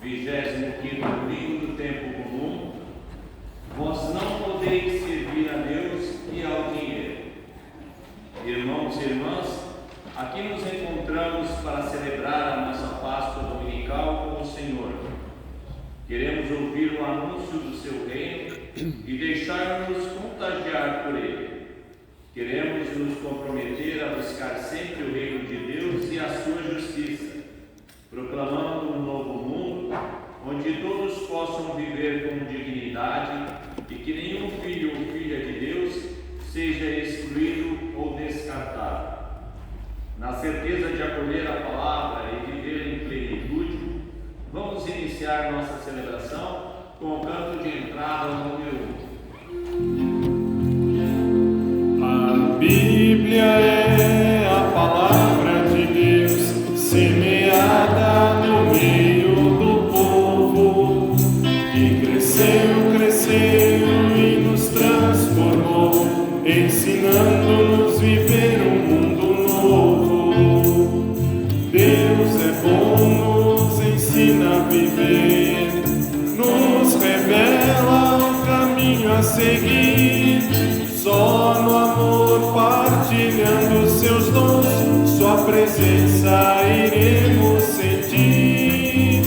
25º domingo do tempo comum. Vós não podeis servir a Deus e ao dinheiro. Irmãos e irmãs, aqui nos encontramos para celebrar a nossa Páscoa dominical com o Senhor. Queremos ouvir o anúncio do seu reino e deixar-nos contagiar por ele. Queremos nos comprometer a buscar sempre o reino de Deus e a sua justiça, proclamando um novo mundo onde todos possam viver com dignidade e que nenhum filho ou filha de Deus seja excluído ou descartado. Na certeza de acolher a palavra e viver em plenitude, vamos iniciar nossa celebração com o canto de entrada número 1. A Bíblia é a palavra de Deus, semeada no meio do povo, que cresceu e nos transformou, ensinando-nos viver um mundo novo. Deus é bom, nos ensina a viver, nos revela o caminho a seguir. Só no amor, partilhando seus dons, sua presença iremos sentir.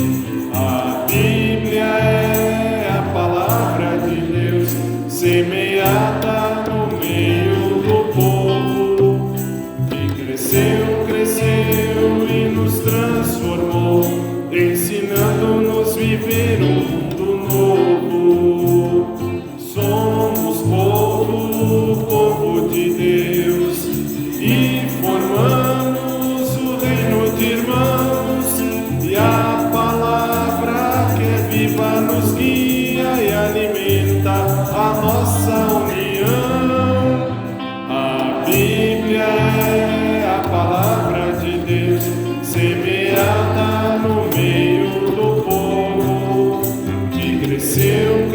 A Bíblia é a palavra de Deus, semeada no meio do povo, que cresceu e nos transformou, ensinando-nos viver um mundo novo. Somos povo de Deus, e formamos o reino de irmãos, e a palavra que é viva nos guia e alimenta a nossa união. A Bíblia é a palavra de Deus, semeada no meio do povo, que cresceu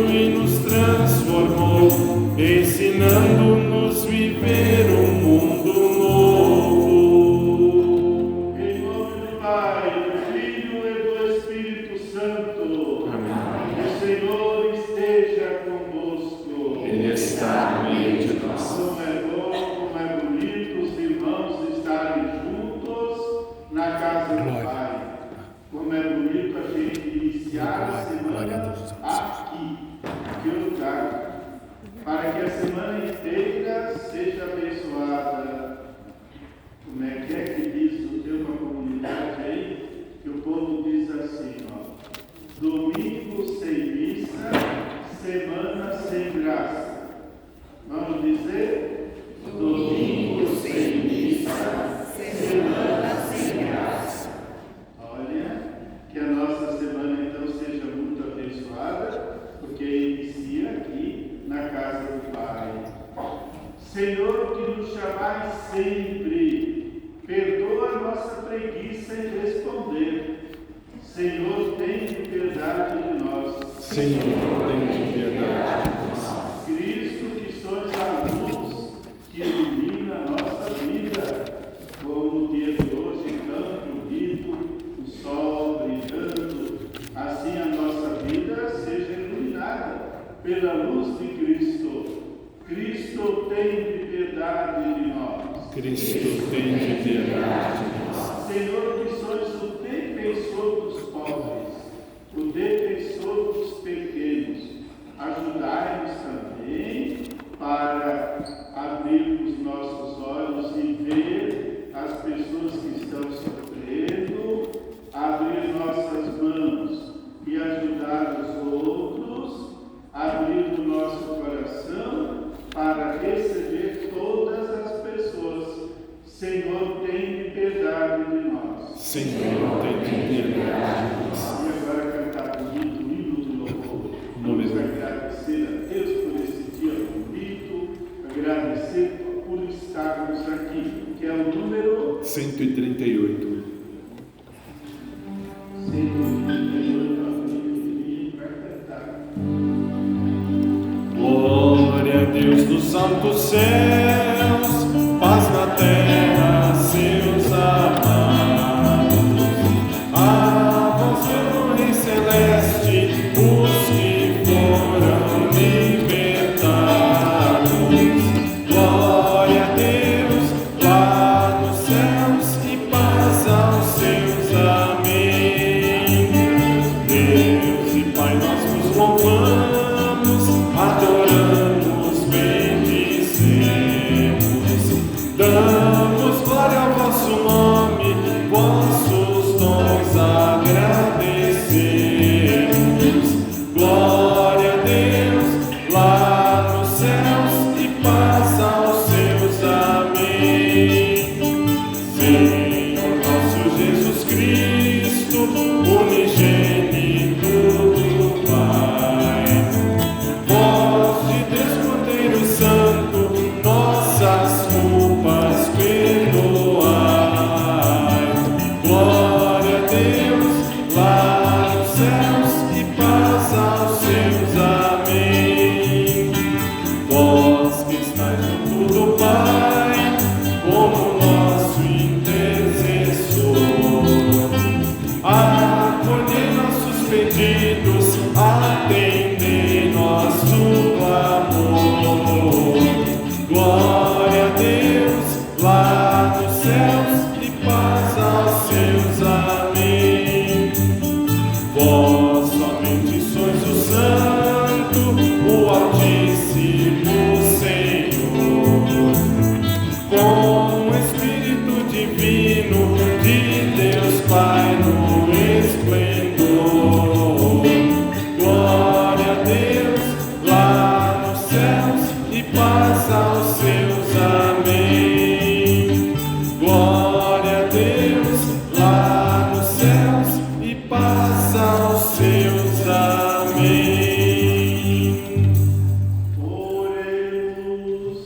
e nos transformou, ensinando-nos viver um mundo novo. Em nome do Pai, do Filho e do Espírito Santo. Amém. O Senhor esteja convosco. Ele está no meio de nós. Como é bom, como é bonito os irmãos estarem juntos na casa do Pai. Como é bonito a gente iniciar a semana aqui, naquele lugar, para que a semana inteira seja abençoada. Como é que diz? Tem uma comunidade aí que o povo diz assim, ó: domingo sem missa, semana sem graça. Vamos dizer? Domingo sem missa, semana sem graça. Olha, que a nossa semana então seja muito abençoada, porque inicia aqui na casa do Pai. Senhor, que nos chamais sempre, perdoa a nossa preguiça em responder. Senhor, tem piedade de nós. Senhor, tem piedade de nós. Cristo, que sois a luz que ilumina a nossa vida, como no dia de hoje, tão bonito, o sol brilhando, assim a nossa vida seja iluminada pela luz de Cristo. Cristo, tem piedade de nós. Cristo, tem piedade de nós. Senhor, que sois o defensor dos pobres, o defensor dos pequenos, ajudai-nos também para abrirmos nossos olhos e ver as pessoas que estão sofrendo, abrir nossas mãos e ajudar os outros, abrir o nosso coração para receber todas as pessoas. Senhor, tem piedade de nós. acolhe nossos pedidos, atende nosso clamor. Glória a Deus lá nos céus e paz aos seus. Amém. Vós somente sois o Santo, o Altíssimo Senhor, com o Espírito Divino de Deus Pai no esplendor. Glória a Deus lá nos céus e paz aos seus. Amém. Glória a Deus lá nos céus e paz aos seus. Amém. Oremos.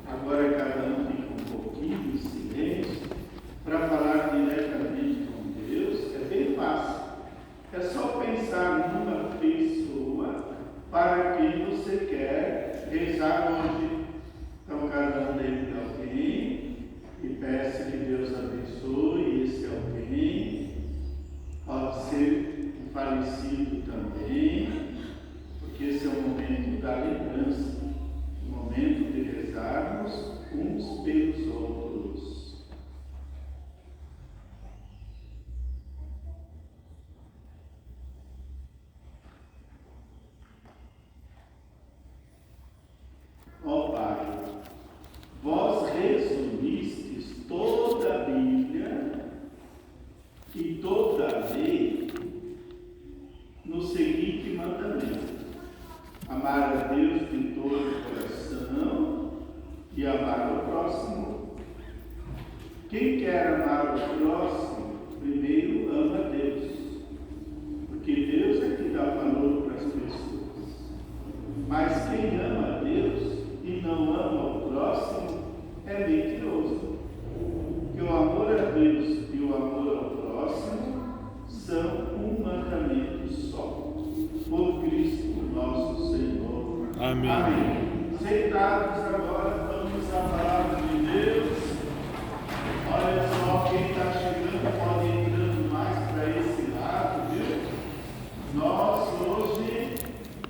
Agora cada um fica um pouquinho de silêncio para falar diretamente com Deus. É bem fácil. É só pensar numa pessoa para quem você quer rezar hoje. Então cada um lembre de alguém e peça que Deus abençoe esse alguém. Pode ser um falecido também, porque esse é o momento da lembrança, o momento de rezarmos uns pelos outros. Ó Pai, vós resumistes toda a Bíblia e toda a lei no seguinte mandamento: amar a Deus de todo o coração e amar ao próximo. Quem quer amar o próximo, primeiro ama a Deus, porque Deus é que dá valor para as pessoas. Mas quem ama a Deus e não ama o próximo é mentiroso. Que o amor a Deus e o amor ao próximo são um mandamento só. Por Cristo nosso Senhor. Amém. Amém. Sentados agora, vamos à palavra de Deus. Olha só, quem está chegando pode ir entrando mais para esse lado, viu? Nós hoje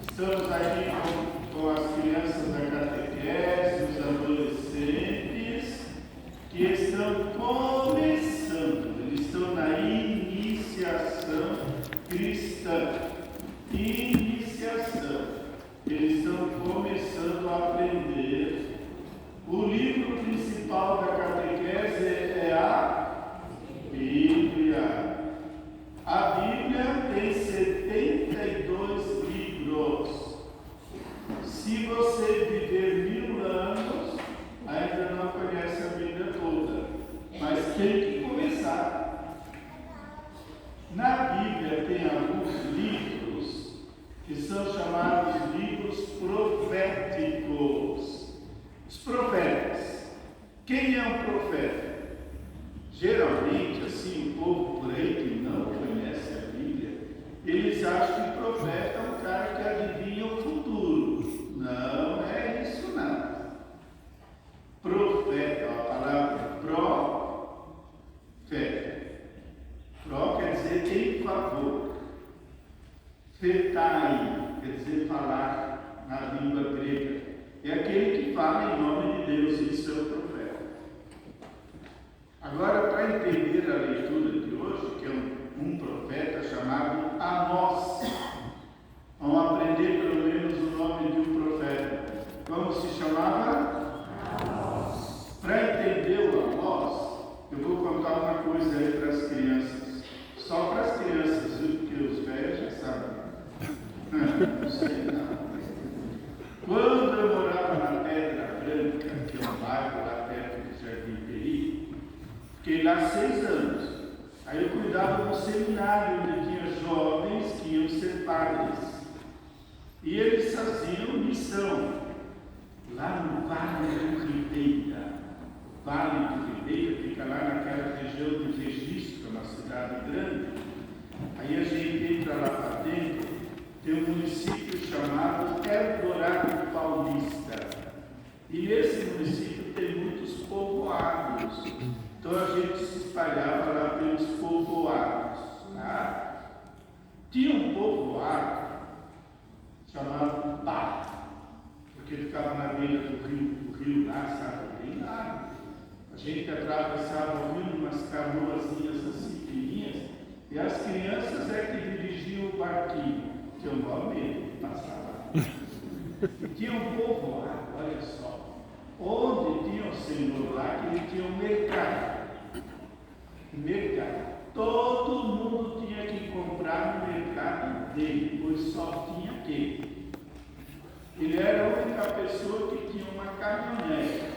estamos aqui com as crianças da catequese, os adolescentes, que estão começando, eles estão na iniciação cristã. Iniciação. Eles estão começando a aprender. O livro principal da catequese é a Bíblia. A Bíblia tem 72 livros. Se você viver 1000 anos, ainda não conhece a Bíblia toda, mas tem que começar. Na Bíblia tem alguns livros que são chamados livros proféticos. Os profetas. Quem é um profeta? Geralmente, assim, o povo por aí que não conhece a Bíblia, eles acham que profeta é um cara que adivinha o futuro. Não é isso não. Profeta, a palavra profeta. Pro quer dizer em favor. Fetai quer dizer falar na língua grega. É aquele que fala em nome de Deus, isso é o profeta. Agora, para entender a leitura de hoje, que é um profeta chamado Amós, vamos aprender pelo menos o nome de um profeta. Como se chamava? Amós. Para entender o Amós, eu vou contar uma coisa aí para as crianças. Só para as crianças, viu? Porque os velhos já sabem. Não sei não. Quando eu morava na Pedra Branca, que é um bairro lá perto do Jardim Peri, fiquei lá 6 anos. Aí eu cuidava do seminário onde tinha jovens que iam ser padres. E eles faziam missão lá no Vale do Ribeira. Vale do Ribeira fica lá naquela região de Registro, uma cidade grande. Aí a gente entra lá para dentro, tem um município chamado Eldorado Paulista. E nesse município tem muitos povoados. Então a gente se espalhava lá pelos povoados. Tá? gente atravessava o rio umas canoazinhas assim fininhas, e as crianças é que dirigiam o barquinho, que eu não medo de passar lá. E tinha um povo lá, olha só, onde tinha o senhor lá, que ele tinha um mercado. Todo mundo tinha que comprar no mercado dele, pois só tinha aquele. Ele era a única pessoa que tinha uma caminhonete.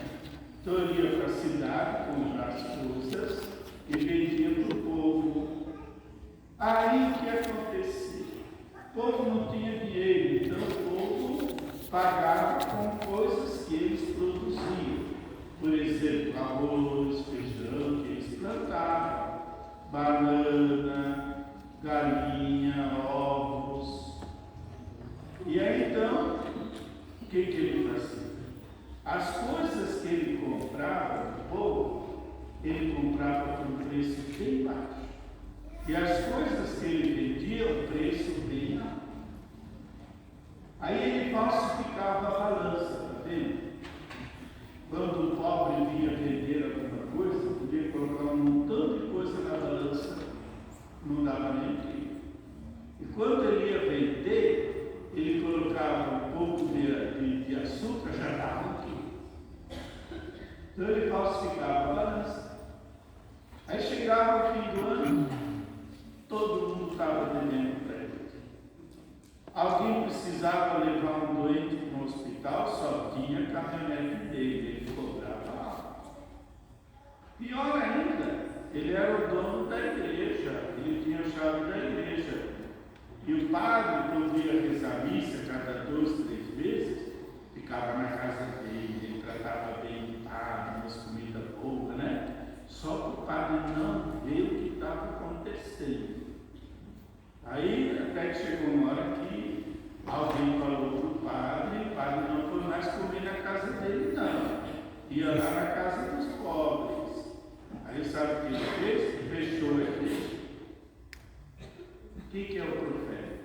Então ele ia para a cidade comprar as coisas e vendia para o povo. Aí o que acontecia? O povo não tinha dinheiro, então o povo pagava com coisas que eles produziam. Por exemplo, arroz, feijão que eles plantavam, banana, galinha, ovos. E aí então, o que ele fazia? As coisas que ele comprava do povo, ele comprava por um preço bem baixo. E as coisas que ele vendia, o preço bem alto. Aí ele falsificava a balança, está vendo? Quando o pobre vinha vender alguma coisa, podia colocar um montão de coisa na balança, não dava nem o quilo. E quando ele ia vender, ele colocava um pouco de açúcar, já dava um quilo. Então ele falsificava a balança. Aí chegava o fim do ano, todo mundo estava devendo para ele. Alguém precisava levar um doente para um hospital, só tinha a caminhonete dele, ele cobrava lá. Pior ainda, ele era o dono da igreja, ele tinha a chave da igreja. E o padre, quando ia rezar missa, cada 2, 3 meses, ficava na casa dele, ele tratava bem o padre, umas comidas boas, né? Só que o padre não vê o que estava acontecendo. Aí até que chegou uma hora que alguém falou para o padre não foi mais comer na casa dele, não. Ia lá na casa dos pobres. Aí sabe o que ele fez? Fechou a igreja. O que é o profeta?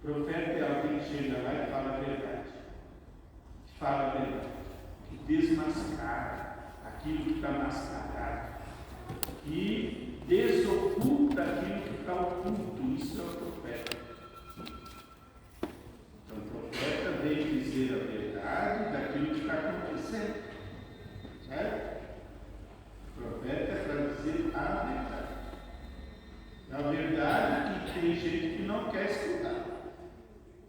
O profeta é alguém que chega lá e fala a verdade. Fala a verdade. Que desmascara aquilo que está mascarado. Que desoculta aquilo que está oculto. Isso é o profeta. Então o profeta vem dizer a verdade daquilo que está acontecendo. Certo? O profeta é para dizer a verdade. A verdade é que tem gente que não quer escutar.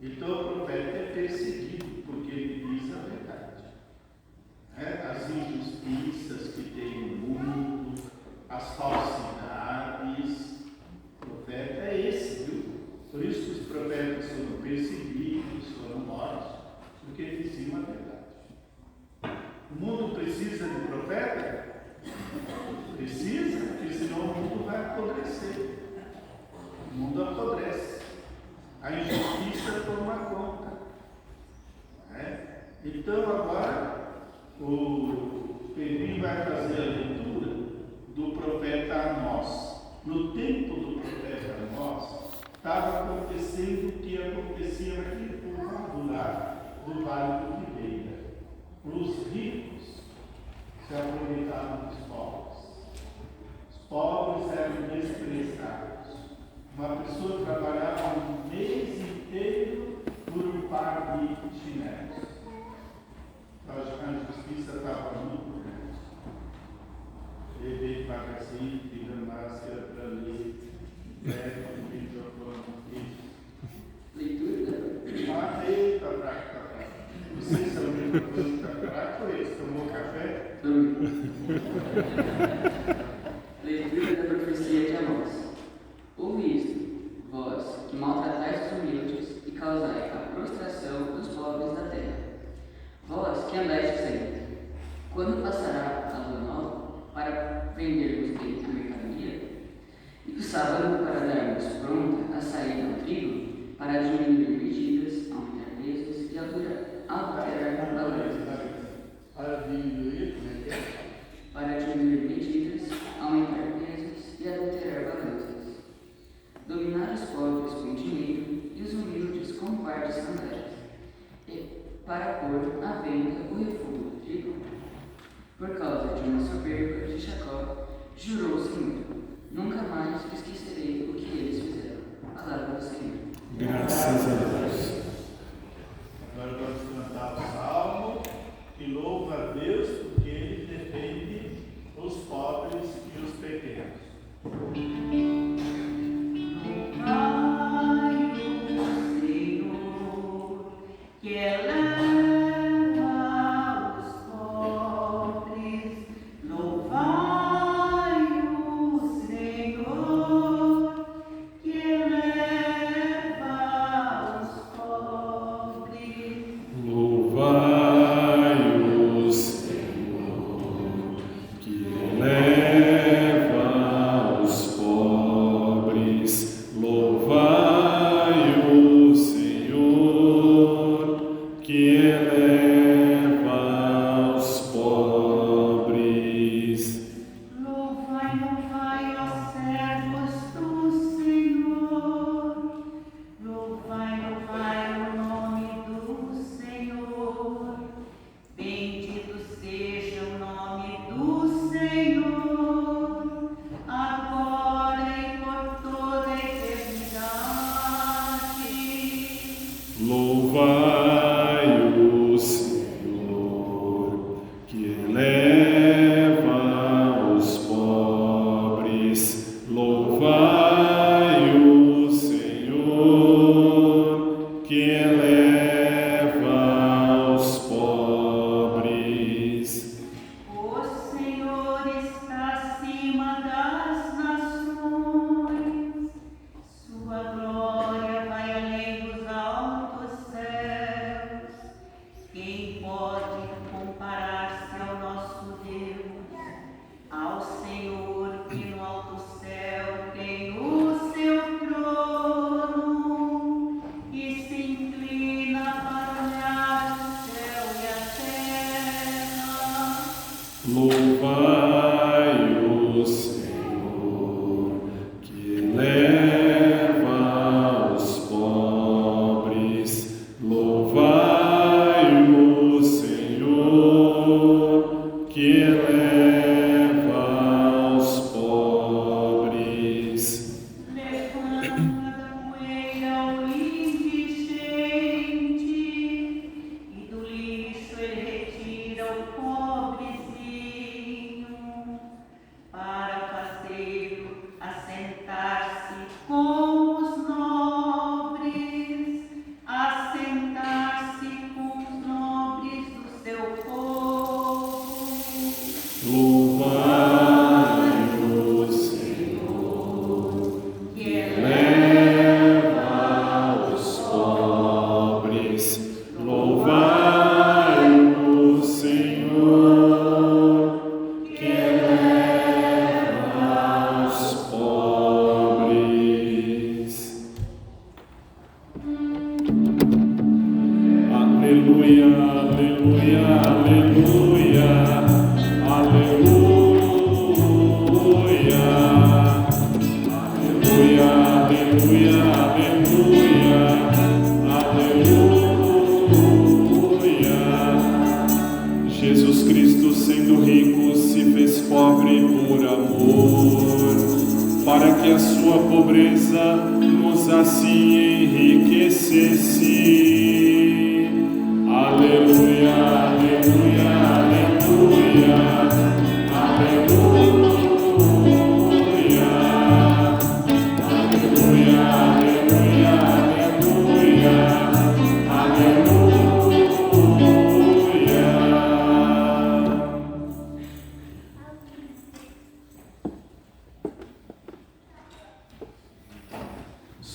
Então o profeta é perseguido porque ele diz a verdade. As injustiças que tem no mundo, as falsidades. O profeta é esse, viu? Por isso que os profetas foram perseguidos, foram mortos, porque diziam a verdade. O mundo precisa de profeta? Precisa, porque senão o mundo vai apodrecer. O mundo apodrece. A injustiça toma conta. Então agora o Pedrinho vai fazer a leitura do profeta Amós. No tempo do profeta Amós, estava acontecendo o que acontecia naquele povo lá do Vale do Ribeira. Os ricos se aproveitavam dos pobres. Os pobres eram desprezados. Uma pessoa trabalhava um mês inteiro por um par de chinelos. A justiça estava muito grande. Ele veio devagarzinho, tirando máscara para ler, o microfone. Leitura? Eita, fraco. Vocês são o microfone que está fraco, eles tomou café? Leitura da profecia de Amós. Ouve isto, vós que maltratais os humildes e causai a prostração dos pobres da terra. Vós que andais dizendo, quando passará a lua nova para vendermos bem a mercadoria, e o sábado para darmos pronta a saída ao trigo, para diminuir medidas, aumentar pesos e alterar balanças. Para diminuir medidas, aumentar pesos e adulterar balanças. Dominar os pobres com dinheiro e os humildes com par de sandálias. E para pôr à venda o refúgio do trigo. Por causa de coração soberbo de Jacó, jurou o Senhor: nunca mais esquecerei o que eles fizeram. Palavra do Senhor. Graças a Deus. Agora vamos cantar o salmo que louva a Deus porque Ele defende os pobres e os pequenos.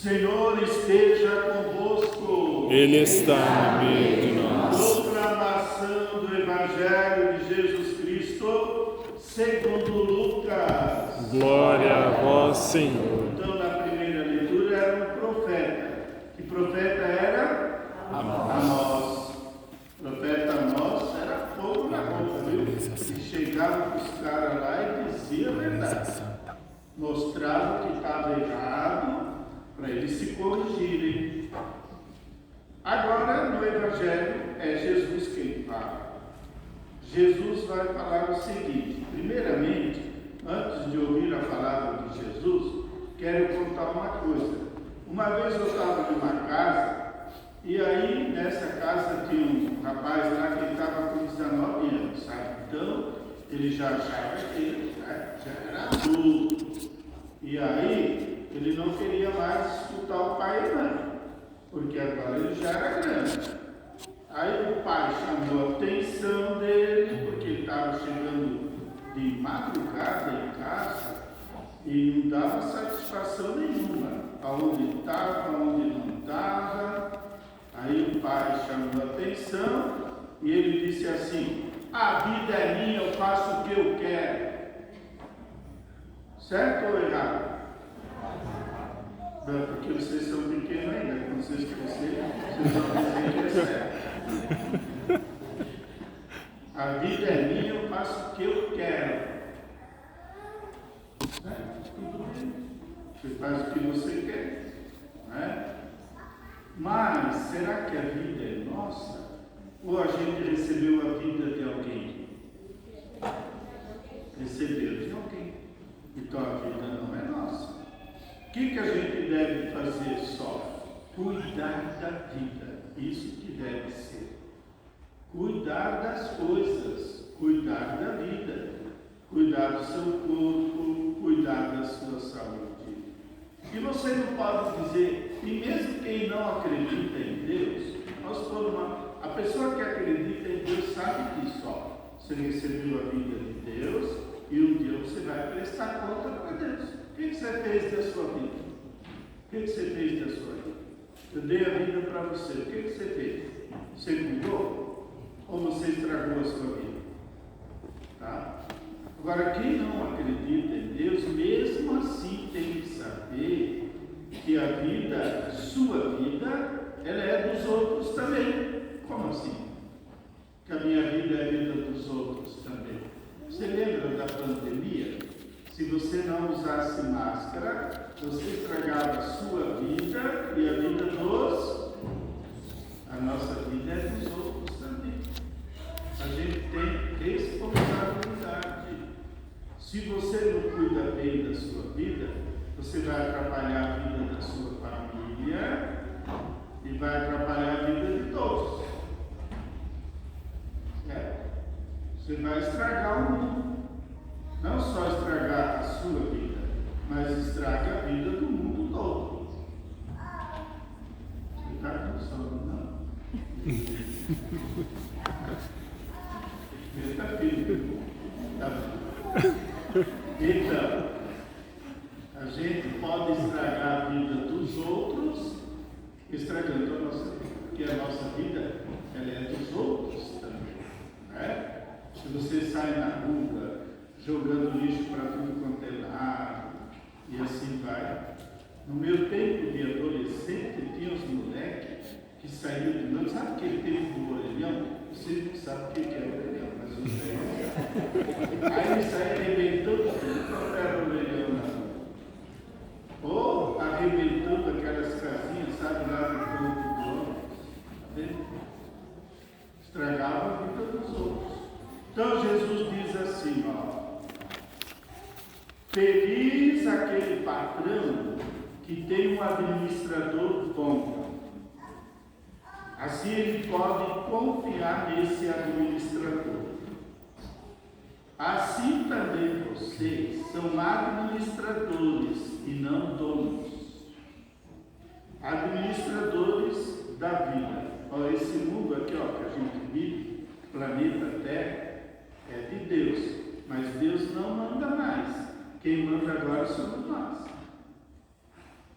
Senhor esteja convosco. Ele está no meio de nós. Proclamação do Evangelho de Jesus Cristo, segundo Lucas. Glória a vós, Senhor. Então, na primeira leitura era um profeta. Que profeta era? Amós. Profeta Amós era fogo na boca, viu? Ele chegava para os caras lá e dizia a verdade. Mostrava o que estava errado, para eles se corrigirem. Agora, no Evangelho, é Jesus quem fala. Jesus vai falar o seguinte. Primeiramente, antes de ouvir a palavra de Jesus, quero contar uma coisa. Uma vez eu estava numa casa, e aí nessa casa tinha um rapaz lá que estava com 19 anos, sabe? Então, ele já achava que já era adulto. E aí, ele não queria mais escutar o pai e mãe, porque agora ele já era grande. Aí o pai chamou a atenção dele, porque ele estava chegando de madrugada em casa e não dava satisfação nenhuma, aonde estava, aonde não estava. Aí o pai chamou a atenção e ele disse assim: a vida é minha, eu faço o que eu quero. Certo ou errado? Não, porque vocês são pequenos ainda, quando vocês crescerem, vocês vão dizer que é certo. A vida é minha, eu faço o que eu quero. Certo? Tudo bem. Você faz o que você quer. Não é? Mas, será que a vida é nossa? Ou a gente recebeu a vida de alguém? Recebeu de alguém. Então a vida não é nossa. O que a gente deve fazer só? Cuidar da vida. Isso que deve ser. Cuidar das coisas. Cuidar da vida. Cuidar do seu corpo. Cuidar da sua saúde. E você não pode dizer, e mesmo quem não acredita em Deus, a pessoa que acredita em Deus sabe que só você recebeu a vida de Deus e um dia você vai prestar conta para Deus. O que você fez da sua vida? O que você fez da sua vida? Eu dei a vida para você. O que você fez? Você cuidou? Ou você estragou a sua vida? Tá? Agora, quem não acredita em Deus, mesmo assim tem que saber que a vida, sua vida, ela é dos outros também. Como assim? Que a minha vida é a vida dos outros também. Você lembra da pandemia? Se você não usasse máscara, você estragava a sua vida e a vida dos... A nossa vida é dos outros também. A gente tem responsabilidade. Se você não cuida bem da sua vida, você vai atrapalhar a vida da sua família e vai atrapalhar a vida de todos. Você vai estragar o mundo. Não só estragar a sua vida, mas estraga a vida do mundo todo. Você está com sono, não? Está firme. Está firme. Então, a gente pode estragar a vida dos outros, estragando a nossa vida, porque a nossa vida, ela é dos outros também, né? Se você sai na rua, jogando lixo para tudo quanto é lado, e assim vai. No meu tempo de adolescente, tinha uns moleques que saíam de noite, sabe aquele tempo do orelhão? Você não sabe o que é orelhão, mas eu sei. Aí ele saía arrebentando tudo quanto era orelhão na rua. Ou arrebentando aquelas casinhas, sabe, lá no campo do homem. Tá vendo? Estragava a vida dos outros. Então Jesus diz assim, ó. Feliz aquele patrão que tem um administrador bom. Assim ele pode confiar nesse administrador. Assim também vocês são administradores e não donos. Administradores da vida. Ó, esse mundo aqui, ó, que a gente vive, planeta Terra, é de Deus. Mas Deus não manda mais. Quem manda agora somos nós.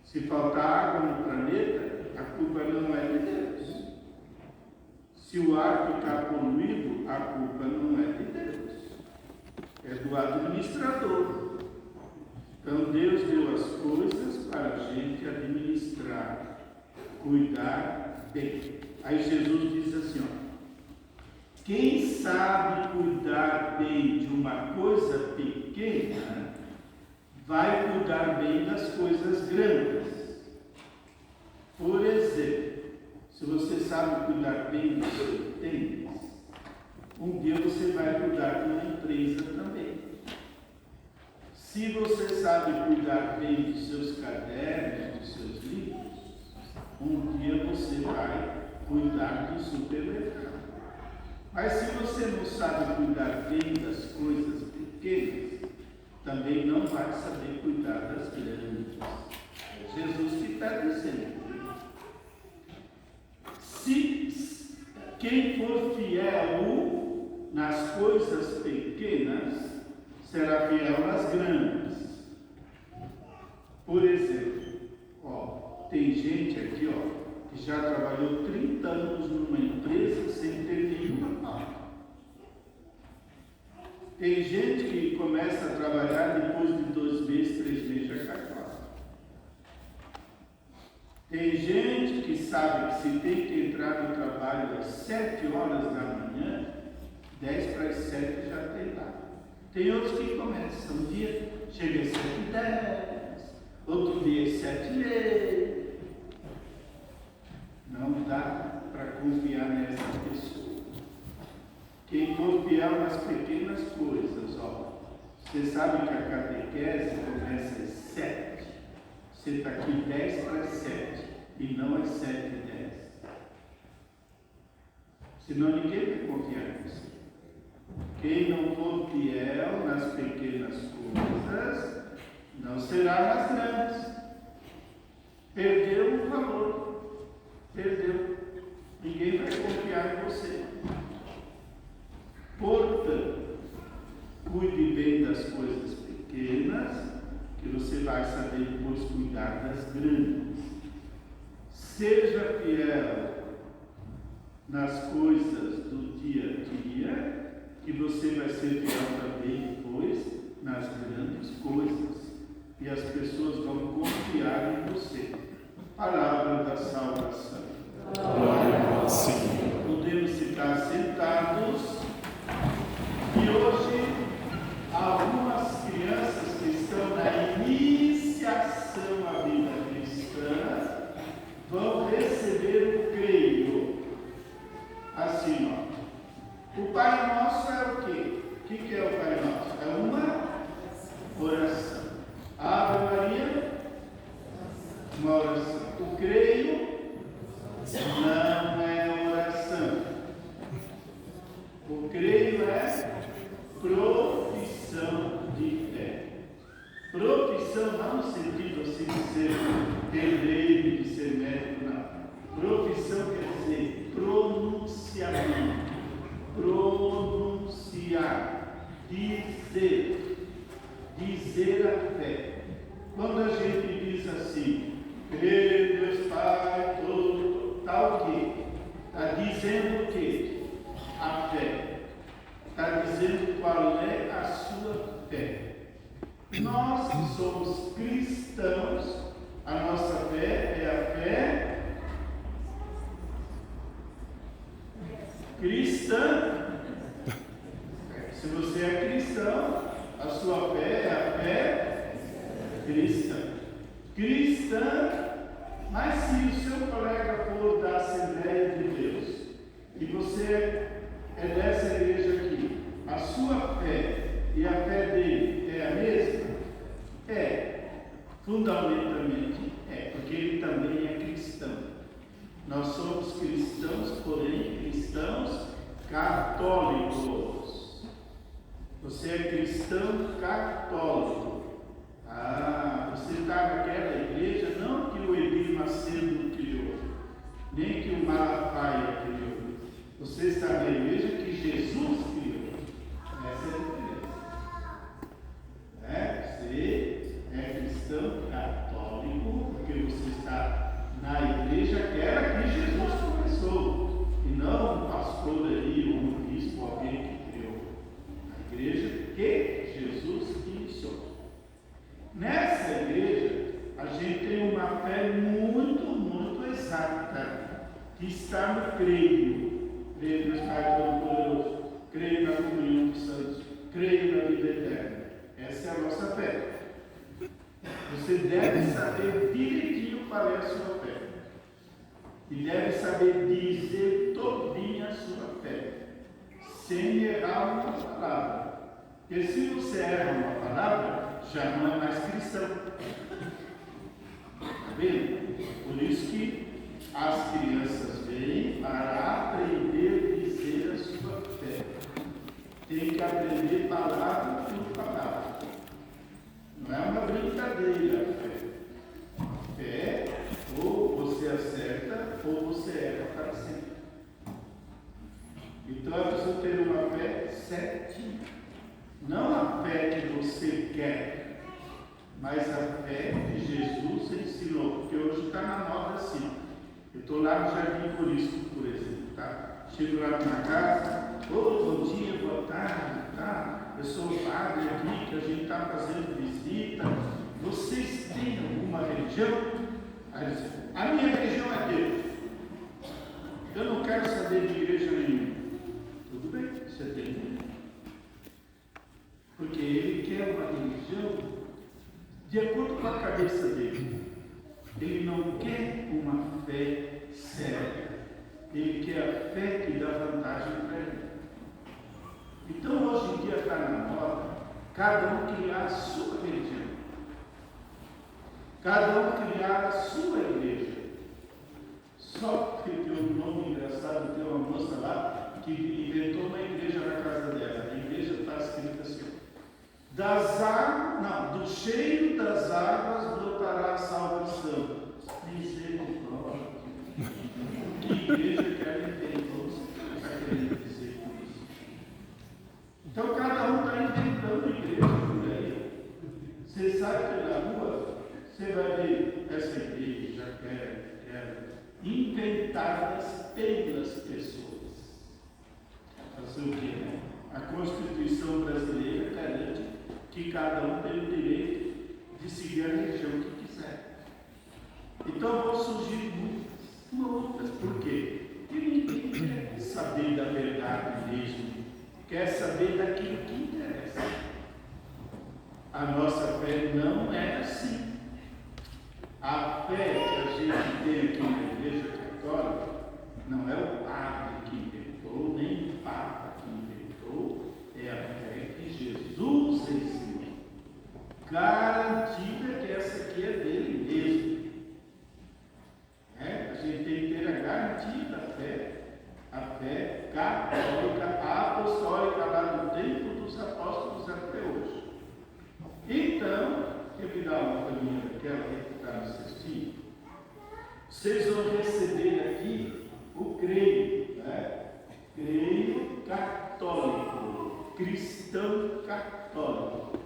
Se faltar água no planeta, a culpa não é de Deus. Se o ar ficar poluído, a culpa não é de Deus. É do administrador. Então Deus deu as coisas para a gente administrar, cuidar bem. Aí Jesus diz assim, ó. Quem sabe cuidar bem de uma coisa pequena, vai cuidar bem das coisas grandes. Por exemplo, se você sabe cuidar bem do seu tênis, um dia você vai cuidar de uma empresa também. Se você sabe cuidar bem dos seus cadernos, dos seus livros, um dia você vai cuidar do supermercado. Mas se você não sabe cuidar bem das coisas pequenas, também não vai saber cuidar das grandes. Jesus que está dizendo. Se quem for fiel nas coisas pequenas, será fiel nas grandes. Por exemplo, tem gente aqui, que já trabalhou 30 anos numa empresa sem ter nenhuma paga. Tem gente que começa a trabalhar depois de 2 meses, 3 meses já cai fora. Tem gente que sabe que se tem que entrar no trabalho às 7 horas da manhã, 10 para as 7 já tem lá. Tem outros que começam, um dia chega às 7h10, outro dia às 7h30. Não dá para confiar nessa pessoa. Quem for fiel nas pequenas coisas, você sabe que a catequese começa às 7. Você está aqui 10 para as 7 e não às 7h10. Senão ninguém vai confiar em você. Quem não for fiel nas pequenas coisas, não será nas grandes. Perdeu o valor. Perdeu. Ninguém vai confiar em você. Portanto, cuide bem das coisas pequenas, que você vai saber depois cuidar das grandes. Seja fiel nas coisas do dia a dia, que você vai ser fiel também depois nas grandes coisas. E as pessoas vão confiar em você. Palavra da salvação. Glória ao Senhor. Podemos ficar sentados. E hoje, algumas crianças que estão na iniciação à vida cristã vão receber o creio. Assim, o Pai Nosso é o quê? O que é o Pai Nosso? É uma oração. A Ave Maria, uma oração. O creio não é oração. O creio é profissão de fé. Profissão não no sentido assim de ser pedreiro, de ser médico, não. Profissão quer dizer pronunciamento. Pronunciar. Dizer a fé. Quando a gente diz assim, creio Deus Pai, todo, está o quê? Está dizendo o quê? A fé. Está dizendo qual é a sua fé. Nós que somos cristãos, a nossa fé é a fé cristã. Se você é cristão, a sua fé é a fé cristã. Cristã, mas se o seu colega for da Assembleia de Deus e você é dessa igreja aqui, a sua fé e a fé dele é a mesma? É, fundamentalmente é, porque ele também é cristão. Nós somos cristãos, porém cristãos católicos. Você é cristão católico. Você está naquela igreja, não que o Edir Macedo criou, nem que o Malafaia criou. Você está na igreja que Jesus criou. Essa é a diferença. Você é cristão católico, porque você está na igreja aquela que Jesus começou, e não um pastor ali, ou um bispo, alguém que criou. A igreja que Jesus iniciou. Nessa igreja, a gente tem uma fé muito, muito exata, que está no creio. Creio no Pai Todo-Poderoso, creio na comunhão dos santos, creio na vida eterna. Essa é a nossa fé. Você deve saber direitinho qual é a sua fé. E deve saber dizer todinha a sua fé. sem errar uma palavra. Porque se você erra uma palavra, já não é mais cristão. Está vendo? Por isso que as crianças vêm para aprender a dizer a sua fé. Tem que aprender palavra por palavra. Não é uma brincadeira a fé. Fé, ou você acerta, ou você erra para sempre. Então é preciso ter uma fé certinha. Não a fé que você quer, mas a fé que Jesus ensinou. Porque hoje está na moda assim. Eu estou lá no Jardim Corisco, por exemplo, tá? Chego lá na minha casa, bom dia, boa tarde, tá? Eu sou o padre aqui, que a gente está fazendo visita. Vocês têm alguma religião? Aí eles dizem, a minha religião é Deus. Eu não quero saber de igreja nenhuma. Tudo bem, você tem direito. Porque ele quer uma religião de acordo com a cabeça dele. Ele não quer uma fé séria. Ele quer a fé que dá vantagem para ele. Então, hoje em dia está na moda cada um criar a sua religião. Cada um criar a sua igreja. Só que tem um nome engraçado, tem uma moça lá que inventou uma igreja na casa dela. A igreja está escrita assim: do cheiro das águas brotará a salvação. Misericórdia. Que igreja que ela inventou? Você está querendo dizer com isso? Então cada um está inventando igreja por aí. Você sai pela rua, você vai ver essa igreja, aquela, inventadas pelas pessoas. Fazer o quê, né? A Constituição brasileira garante que cada um tem o direito de seguir a religião que quiser. Então vão surgir muitas. Por quê? Porque ninguém quer saber da verdade mesmo, quer saber daquilo que interessa. A nossa fé não é assim. A fé que a gente tem aqui na Igreja Católica não é o padre que inventou, nem o papa que inventou, é a fé que Jesus ensinou. Garantida que essa aqui é dele mesmo. A gente tem que ter a garantia da fé, a fé católica, apostólica lá do tempo dos apóstolos até hoje. Então, eu me dar uma folhinha daquela que está no cestinho, vocês vão receber aqui o creio, né? Creio católico, cristão católico.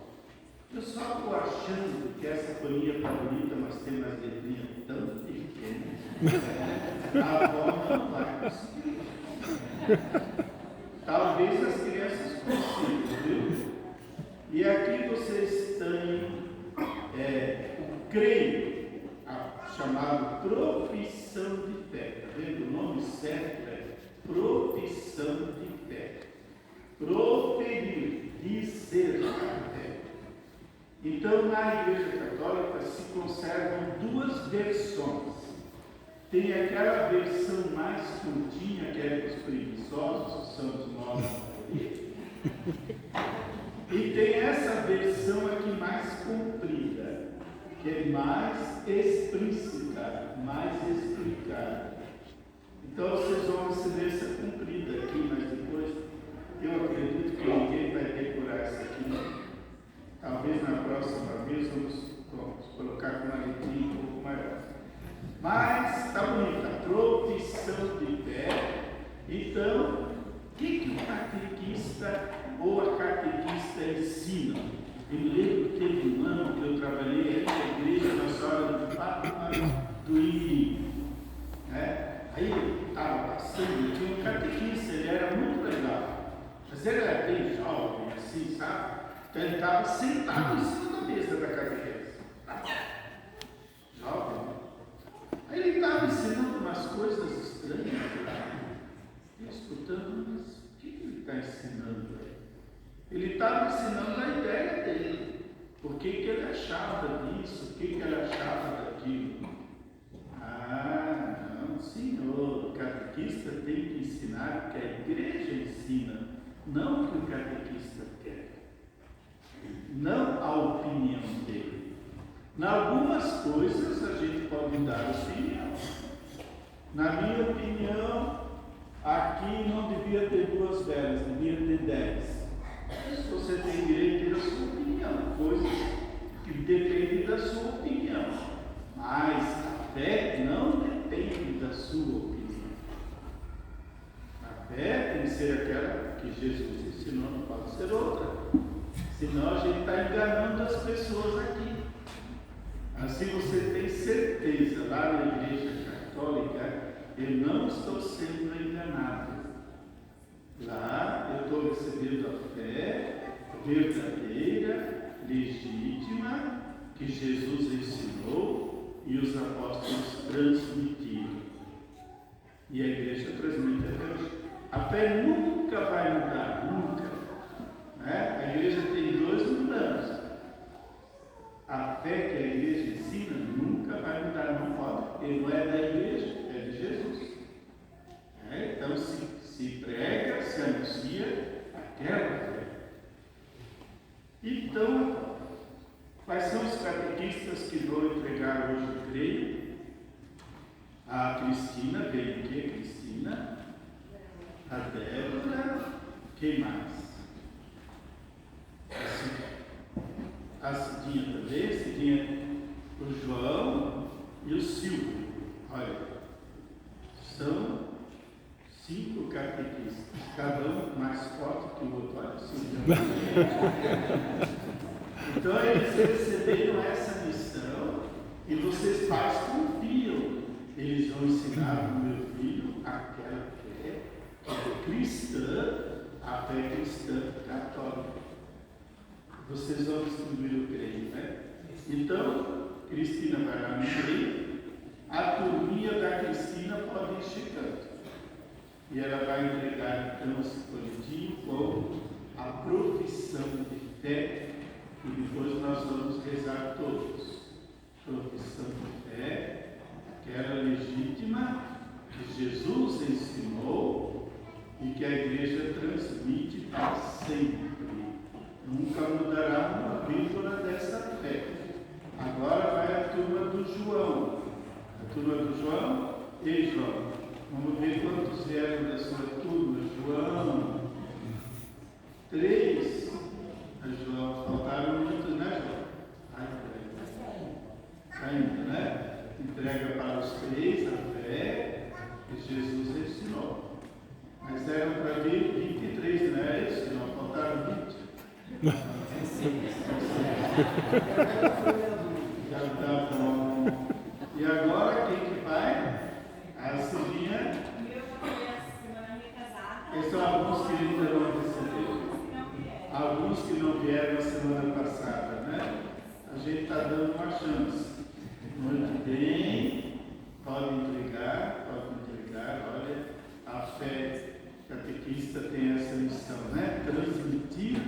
Eu só estou achando que essa folhinha está bonita, mas tem umas letrinhas tão pequenas. A avó não vai conseguir. Talvez as crianças consigam, viu? E aqui vocês têm o creio, chamado profissão de fé. Está vendo? O nome certo é profissão de fé. Proferir, dizer a fé. Então, na Igreja Católica se conservam duas versões. Tem aquela versão mais curtinha, que é dos preguiçosos, que somos nós. E tem essa versão aqui mais comprida, que é mais explícita, mais explicada. Então vocês vão receber essa comprida aqui, mas depois eu acredito que ninguém vai decorar essa aqui. Talvez na próxima vez vamos colocar com uma letrinha um pouco maior. Mas está bonita, profissão de fé. Então, o que o catequista ou a catequista ensina? Eu lembro que teve um ano que eu trabalhei aí na igreja Nossa Senhora de Fátima do Inimigo. Aí eu estava passando, tinha um catequista, ele era muito legal. Mas ele era bem jovem, assim, sabe? Então ele estava sentado em cima da mesa da catequese. Jovem. Aí ele estava ensinando umas coisas estranhas. Eu escutando, mas o que ele está ensinando aí? Ele estava ensinando a ideia dele. O que ele achava disso, o que ele achava daquilo. Não, senhor. O catequista tem que ensinar o que a igreja ensina. não o que o catequista quer, não a opinião dele. Em algumas coisas a gente pode dar opinião. Na minha opinião, aqui não devia ter 2 velas, devia ter 10. Você tem direito de ter a sua opinião, coisas que dependem da sua opinião. Mas a fé não depende da sua opinião. A fé tem que ser aquela que Jesus ensinou, não pode ser outra. Senão a gente está enganando as pessoas aqui. Assim você tem certeza, lá na Igreja Católica, eu não estou sendo enganado. Lá eu estou recebendo a fé verdadeira, legítima, que Jesus ensinou e os apóstolos transmitiram. E a Igreja transmite até hoje. A fé nunca vai mudar, nunca. Né? A Igreja tem 2 mudanças. A fé que a Igreja ensina nunca vai mudar, não pode, porque não é da Igreja, é de Jesus. Então se prega, se anuncia aquela fé. Então, quais são os catequistas que vou entregar hoje, eu creio? A Cristina, veio aqui a Cristina, a Débora, quem mais? A Cidinha também, Cidinha, o João e o Silvio. Olha, são 5 catequistas, cada um mais forte que o outro. Olha, Silvio. Então eles receberam essa missão e vocês pais confiam. Eles vão ensinar o meu filho aquela fé que é cristã, a fé cristã católica. Vocês vão distribuir o creio, né? Então, Cristina vai lá no creio, a turminha da Cristina pode ir chegando. E ela vai entregar então esse folhetim com a profissão de fé, e depois nós vamos rezar todos. Profissão de fé, aquela legítima que Jesus ensinou e que a Igreja transmite para sempre. Nunca mudará uma vírgula dessa fé. Agora vai a turma do João. A turma do João? Ei, João, vamos ver quantos vieram da sua turma, João. 3. A João, faltaram muitos, né, João? Ai, ainda, né? Entrega para os 3 a fé que Jesus ensinou. Mas eram para vir 23, não é isso? Não faltaram 20. Já tá bom. E agora quem que vai? A Silvinha. Esses são alguns que ainda não receberam. Alguns que não vieram na semana passada, né? A gente está dando uma chance. Muito bem. Pode entregar. Olha, a fé catequista tem essa missão, né? Transmitir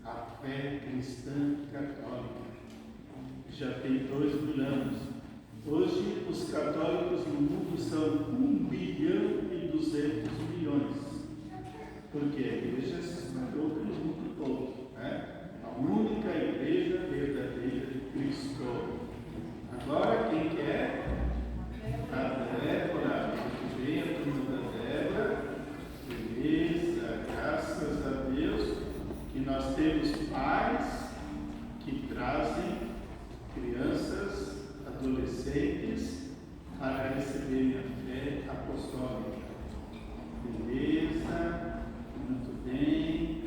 a fé cristã católica. Já tem 2.000 anos. Hoje, os católicos no mundo são 1,2 bilhões. Porque a Igreja se espalhou pelo mundo todo. Né? A única Igreja verdadeira de Cristo. Agora, quem quer? A Débora. Vem a turma da Débora. Beleza, graças a Deus. Que nós temos pais que trazem crianças, adolescentes, para receberem a fé apostólica. Beleza, muito bem.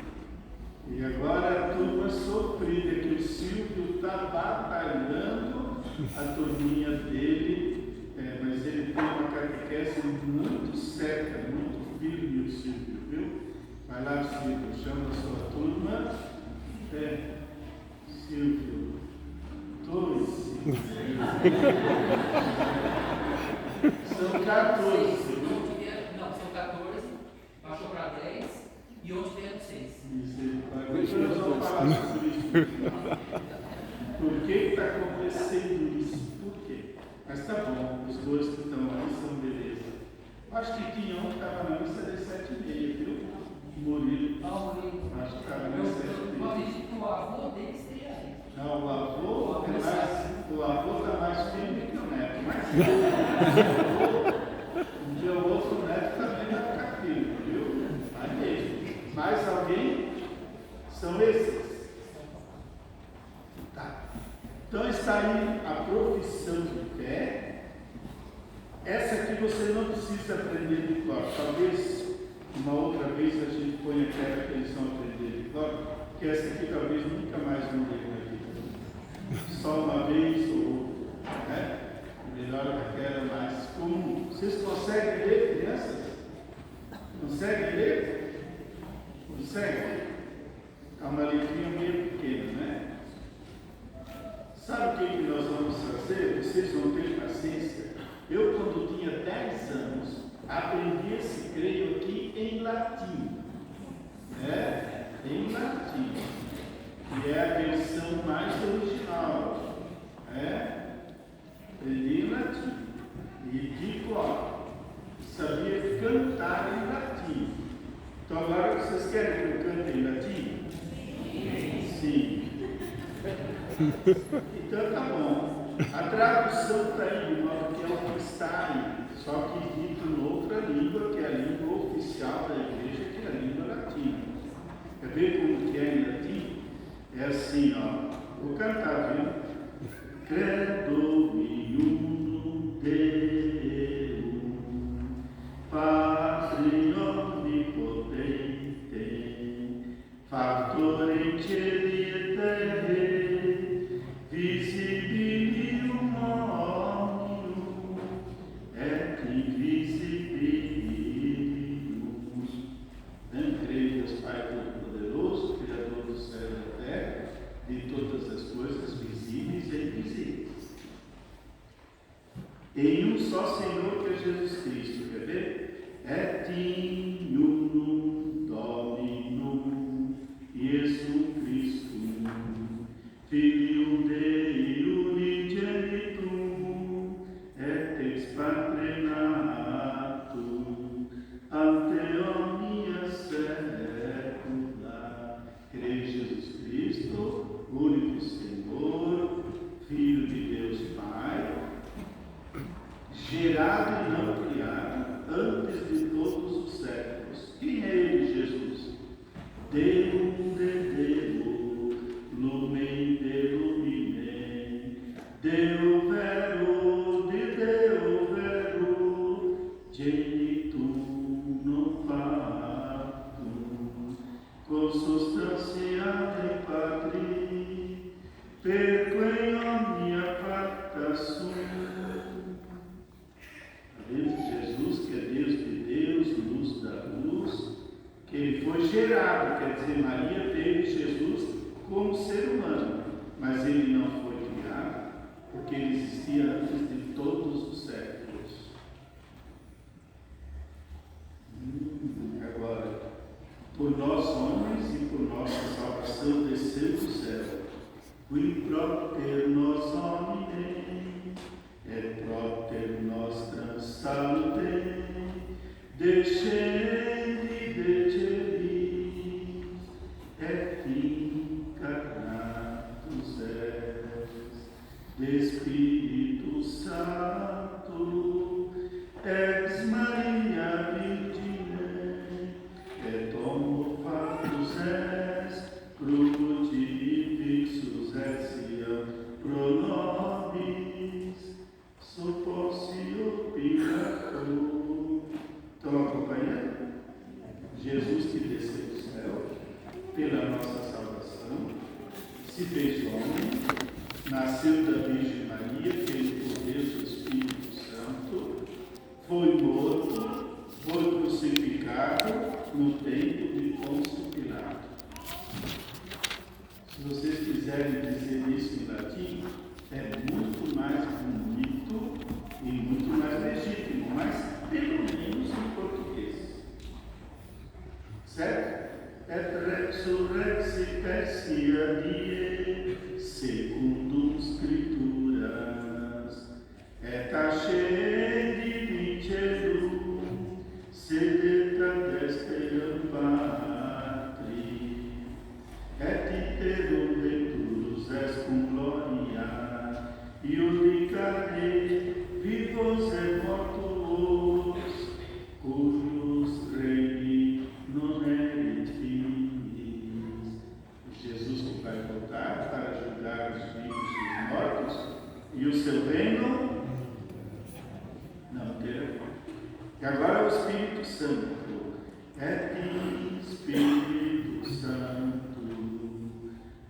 E agora a turma sofrida, que o Silvio está batalhando, a turminha dele, mas ele tem uma catequese muito certa, muito firme, o Silvio, viu? Vai lá, Silvio, chama a sua turma. Silvio, 2. São 14. Não, são 14, baixou para 10 e ontem vieram 6. Depois nós vamos falar sobre isso. Por que está acontecendo isso? Por quê? Mas tá bom, os 2 que estão aí são beleza. Acho que tinha um que estava na missa das 7h30, viu? Murilo. Essa aqui você não precisa aprender de cor. Talvez uma outra vez a gente ponha aquela que eles vão aprender de cor, que essa aqui talvez nunca mais vão ler na vida. Só uma vez ou outra, né? Melhor aquela mais comum. Vocês conseguem ler, crianças? Conseguem ler? Conseguem? É uma letrinha meio pequena, né? Sabe o que nós vamos fazer? Vocês vão ter paciência. Eu, quando tinha 10 anos, aprendi esse creio aqui em latim. Em latim. E é a versão mais original. Aprendi em latim. E de cor. Sabia cantar em latim. Então agora vocês querem que eu cante em latim? Sim. Então tá bom. A tradução está aí, de modo que é o que está aí, só que dito em outra língua, que é a língua oficial da igreja, que é a língua latina. Quer ver como que é em latim? É assim, ó. Vou cantar, viu? Credo unum Deum, Patri omnipotente, factor in cieli et terrae, visibilium omnium et invisibilium. Creio em Deus Pai Todo-Poderoso, Criador do céu e da terra, de todas as coisas visíveis e invisíveis. Em um só Senhor, que é Jesus Cristo. Quer ver? Et in unum Dominum Iesum Christum, Filium Dei unigenitum, et ex Patre natum, ante omnia saecula. Creio em Jesus Cristo, único Senhor, Filho de Deus Pai, gerado e não criado, antes de todos os séculos. Quem é ele, Jesus? Deum de Deus, lumen de lumine, Deo vero de Deo vero, genitum non factum, consubstantiam in Patri, perque omnia parta sum. Jesus, que é Deus de Deus, luz da luz, que ele foi gerado, quer dizer, Maria teve Jesus como ser humano, mas ele não foi criado, porque ele existia antes de todos os séculos. Agora, por nós homens e por nossa salvação desceu do céu, qui propter nos homine, et propter nostram salute, descendi de celis, et incarnatus es, de Spiritus Sancto, ex Maria Virgine, et homo factus es, crucifixus et siam pro nobis, supposio Pilato. Estão acompanhando? Jesus que desceu do céu pela nossa salvação, se fez homem, nasceu da Virgem Maria pelo poder do Espírito Santo, foi morto, foi crucificado no templo de Pôncio Pilato. Se vocês quiserem dizer isso em latim, é muito mais bonito e muito mais legítimo, mas pelo menos em português. Certo? Et resurrexit tertia die, secundum Scripturas, et ascendi in celum, sedet ad destra Patri, et iterum venturus est cum gloria, iudicare vivos et mortuos, cujus regni non erit finis. Jesus que vai voltar, E agora o Espírito Santo. Espírito Santo,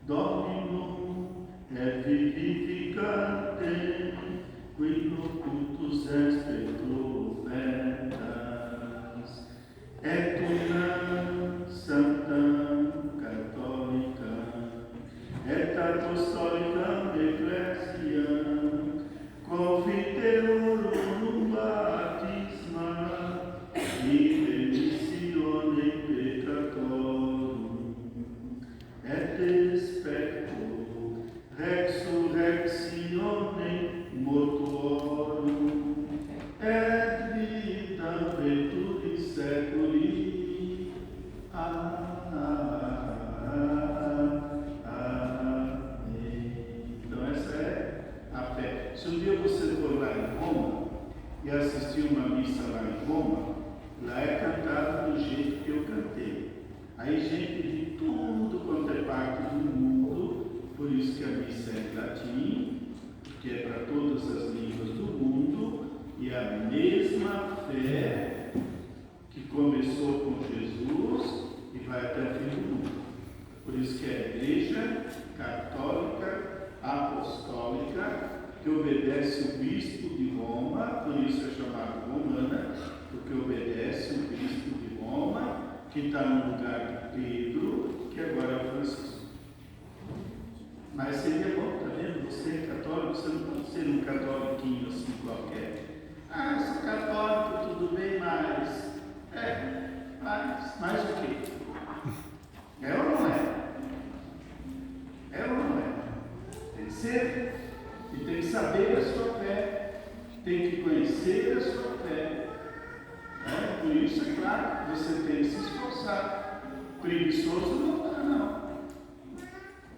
Dominum et vivificante, qui locutus est profetas, et una sanctam catholica, et apostolica ecclesiam, confiteorum baptisma, remissione peccatorum, et specto resurrectione mortuorum, et vitam perpetuum seculi. Amém. Então essa é a fé. Se um dia você for lá em Roma e assistir uma missa lá em Roma, lá é cantado do jeito que eu cantei. Aí gente de tudo quanto é parte do mundo, por isso que a missa é em latim, que é para todas as línguas do mundo, e a mesma fé que começou com Jesus e vai até o fim do mundo. Por isso que é a Igreja Católica Apostólica, que obedece o bispo de Roma, por isso é chamado romana, porque obedece o bispo de Roma, que está no lugar de Pedro, que agora é o Francisco. Mas seria bom, tá vendo? Você é católico, você não pode ser um católiquinho assim qualquer. Ah, eu sou católico, tudo bem, mas... mas o quê? É ou não é? É ou não é? Tem que ser, e tem que saber a sua fé, tem que conhecer a sua fé. Por isso, é claro, você tem que se esforçar. Preguiçoso não dá, não.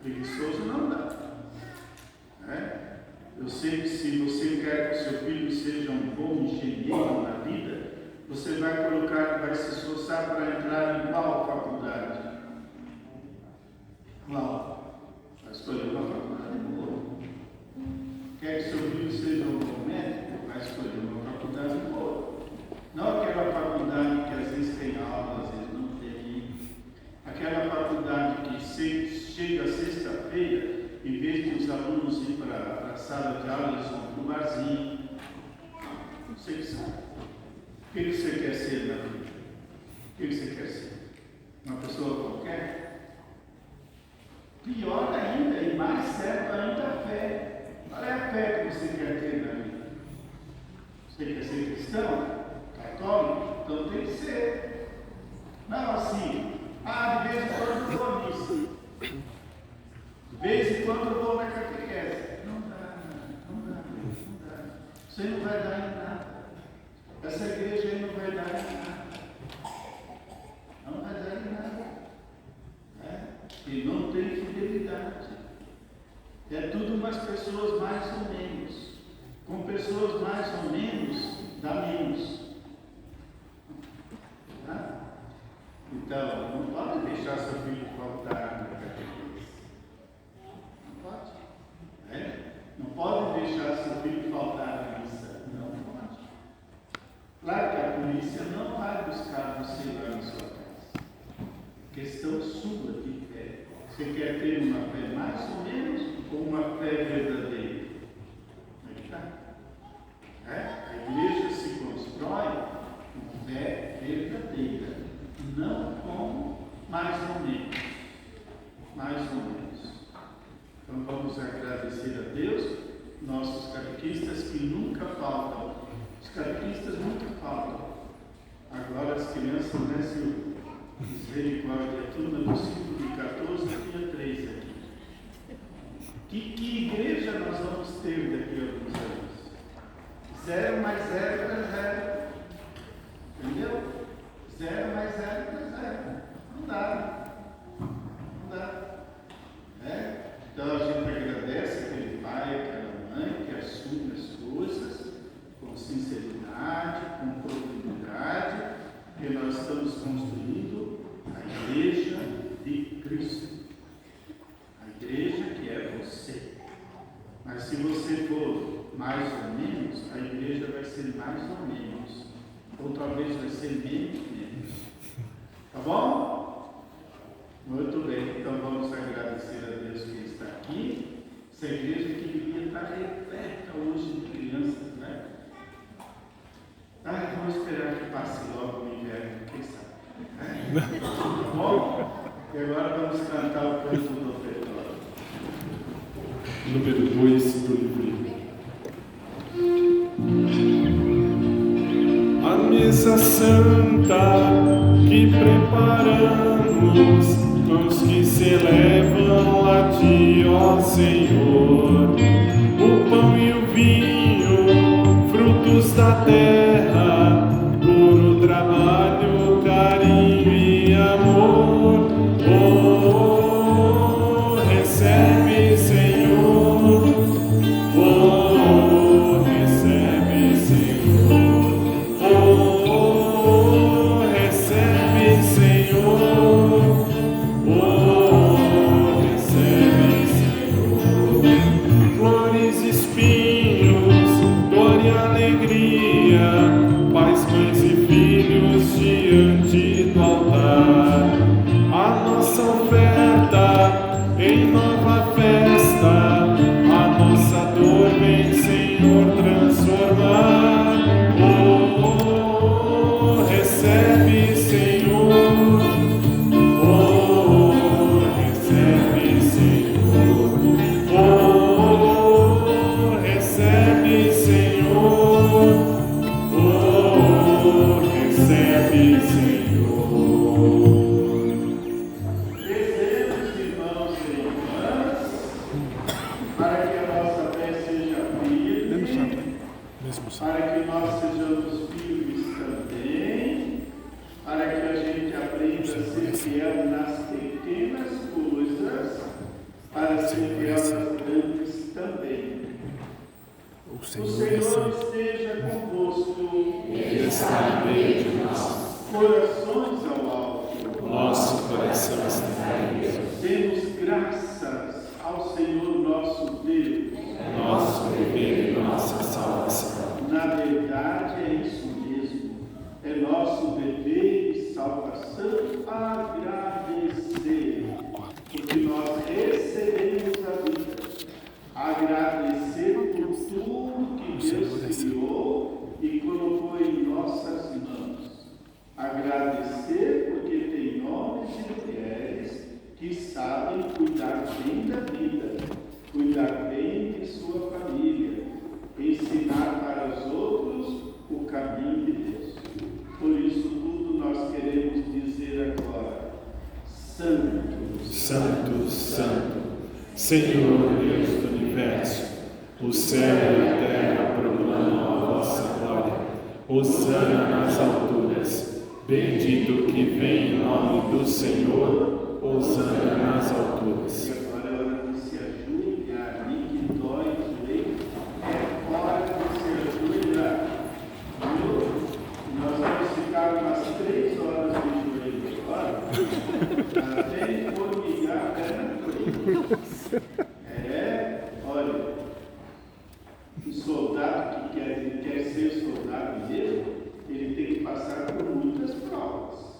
Preguiçoso não dá. Eu sei que se você quer que o seu filho seja um bom engenheiro na vida, você vai se esforçar para entrar em qual faculdade? Qual? Vai escolher uma faculdade boa. Quer que seu filho seja um bom médico? Vai escolher uma faculdade boa. Não aquela faculdade que às vezes tem aula, às vezes não tem. Aquela faculdade que chega sexta-feira, em vez de os alunos ir para a sala de aula, eles vão para o barzinho. Não sei o que sabe. O que você quer ser na vida? O que você quer ser? Uma pessoa qualquer? Pior ainda, e mais certo ainda, a fé. Qual é a fé que você quer ter na vida? Você quer ser cristão? Católico? Então tem que ser. Não assim, de vez em quando eu vou à missa. De vez em quando eu vou na catequese. Não dá. Você não vai dar em nada. Essa igreja aí não vai dar em nada. Não vai dar em nada. E não tem fidelidade. É tudo umas pessoas mais ou menos. Com pessoas mais ou menos, dá menos. Então, não pode deixar seu filho faltar na catequese. Não pode. Não pode deixar seu filho faltar na missa. Não pode. Claro que a polícia não vai buscar você lá na sua casa. Questão sua de fé. Você quer ter uma fé mais ou menos ou uma fé verdadeira? Aí está. A igreja se constrói com fé verdadeira, não com mais ou menos. Mais ou menos. Então vamos agradecer a Deus, nossos catequistas que nunca faltam. Os catequistas nunca faltam. Agora as crianças, né, Silvio? Misericórdia, a turma do ciclo de 14 tinha 3 aqui. Que igreja nós vamos ter daqui a alguns anos? 0 mais 0 é 0. Entendeu? 0 mais 0 é 0. Não dá. Não dá. Então a gente agradece aquele pai, aquela mãe que assume as coisas com sinceridade, com profundidade, que nós estamos construindo a igreja de Cristo. A igreja que é você. Mas se você for mais ou menos, a igreja vai ser mais ou menos. bom? Muito bem, então vamos agradecer a Deus que está aqui. Essa igreja que devia estar repleta hoje de crianças, né? Vamos esperar que passe logo o inverno, quem sabe? Tá bom? E agora vamos cantar o canto do ofertório. Número 2 do livro. A mesa santa que preparamos, os que se elevam a ti, ó Senhor, o pão e o vinho, frutos da terra, puro trabalho, carinho e amor. Oh, recebe, Senhor. Oh, recebe, Senhor. Oh, recebe, Senhor. Oh, recebe, Senhor. Flores, espinhos, dor e alegria, pais, mães e filhos diante do altar. A nossa oferta em nova festa, a nossa dor vem, Senhor, transformar. Oh, recebe, Senhor. Oh, recebe, Senhor. Oh, recebe, Senhor. Oh, recebe, Senhor. Desejos, irmãos e irmãs, para que a nossa fé seja firme, para que nós sejamos firmes também, para que a gente aprenda a ser fiel nas pequenas coisas, para ser fiel nas grandes também. O Senhor esteja convosco. Ele está no meio de nós. Corações ao alto. Nosso coração está em Deus. Demos graças ao Senhor nosso Deus. Nosso viver e nossa salvação. Na verdade é isso mesmo. É nosso dever e salvação agradecer, porque nós recebemos a vida. Agradecer por tudo que Deus criou e colocou em nossas mãos. Agradecer porque tem homens e mulheres que sabem cuidar bem da vida, cuidar bem de sua família, ensinar para os outros o caminho de Deus. Por isso tudo nós queremos dizer agora: Santo, Santo, Santo, Senhor Deus do universo, o céu e a terra proclamam a vossa glória. Hosana nas alturas, bendito que vem em nome do Senhor, hosana nas alturas. e agora é hora de se ajoelhar. Ali que dói o joelho, é hora de se ajoelhar. Viu? Nós vamos ficar umas 3 horas de joelho agora, até formigar a perna toda. Olha, o soldado que quer ser soldado mesmo, ele tem que passar por muitas provas.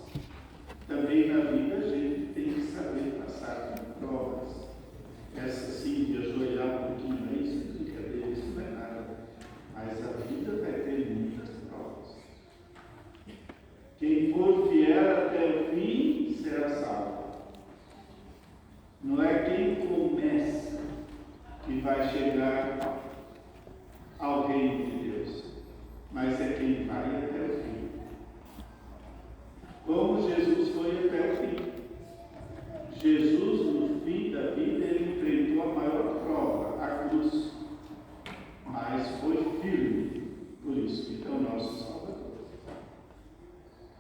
Também na vida a gente tem que saber passar por provas. Essa sim, de ajoelhar um pouquinho é isso, brincadeira, isso não é nada. Mas a vida vai ter muitas provas. Quem for fiel até o fim será salvo. Não é quem começa que vai chegar ao reino de Deus, mas é quem vai até o fim. Como Jesus foi até o fim. Jesus, no fim da vida, ele enfrentou a maior prova, a cruz, mas foi firme, por isso que é o nosso Salvador.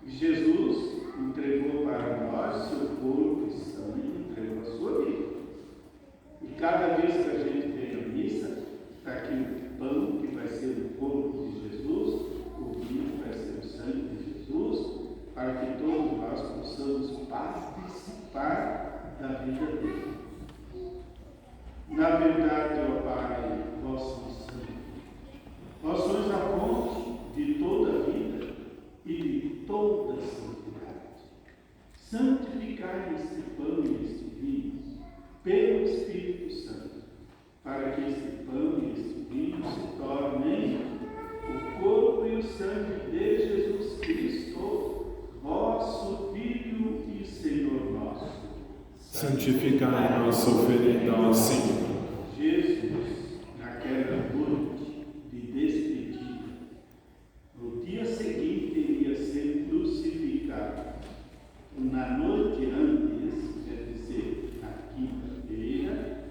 E Jesus entregou para nós seu corpo e sangue, entregou a sua vida. E cada vez que a gente vem à missa, está aqui o pão que vai ser o corpo de Jesus, o vinho que vai ser o sangue de Jesus, para que todos nós possamos participar da vida dele. Na verdade, ó Pai, vós sois santo. Vós sois a fonte de toda a vida e de toda a santidade. que este pão e este vinho se tornem o corpo e o sangue de Jesus Cristo, vosso Filho e Senhor nosso. Santificai nossa oferenda ao Senhor. Jesus, naquela noite de despedida, no dia seguinte iria ser crucificado. Na noite antes, quer dizer, na quinta-feira,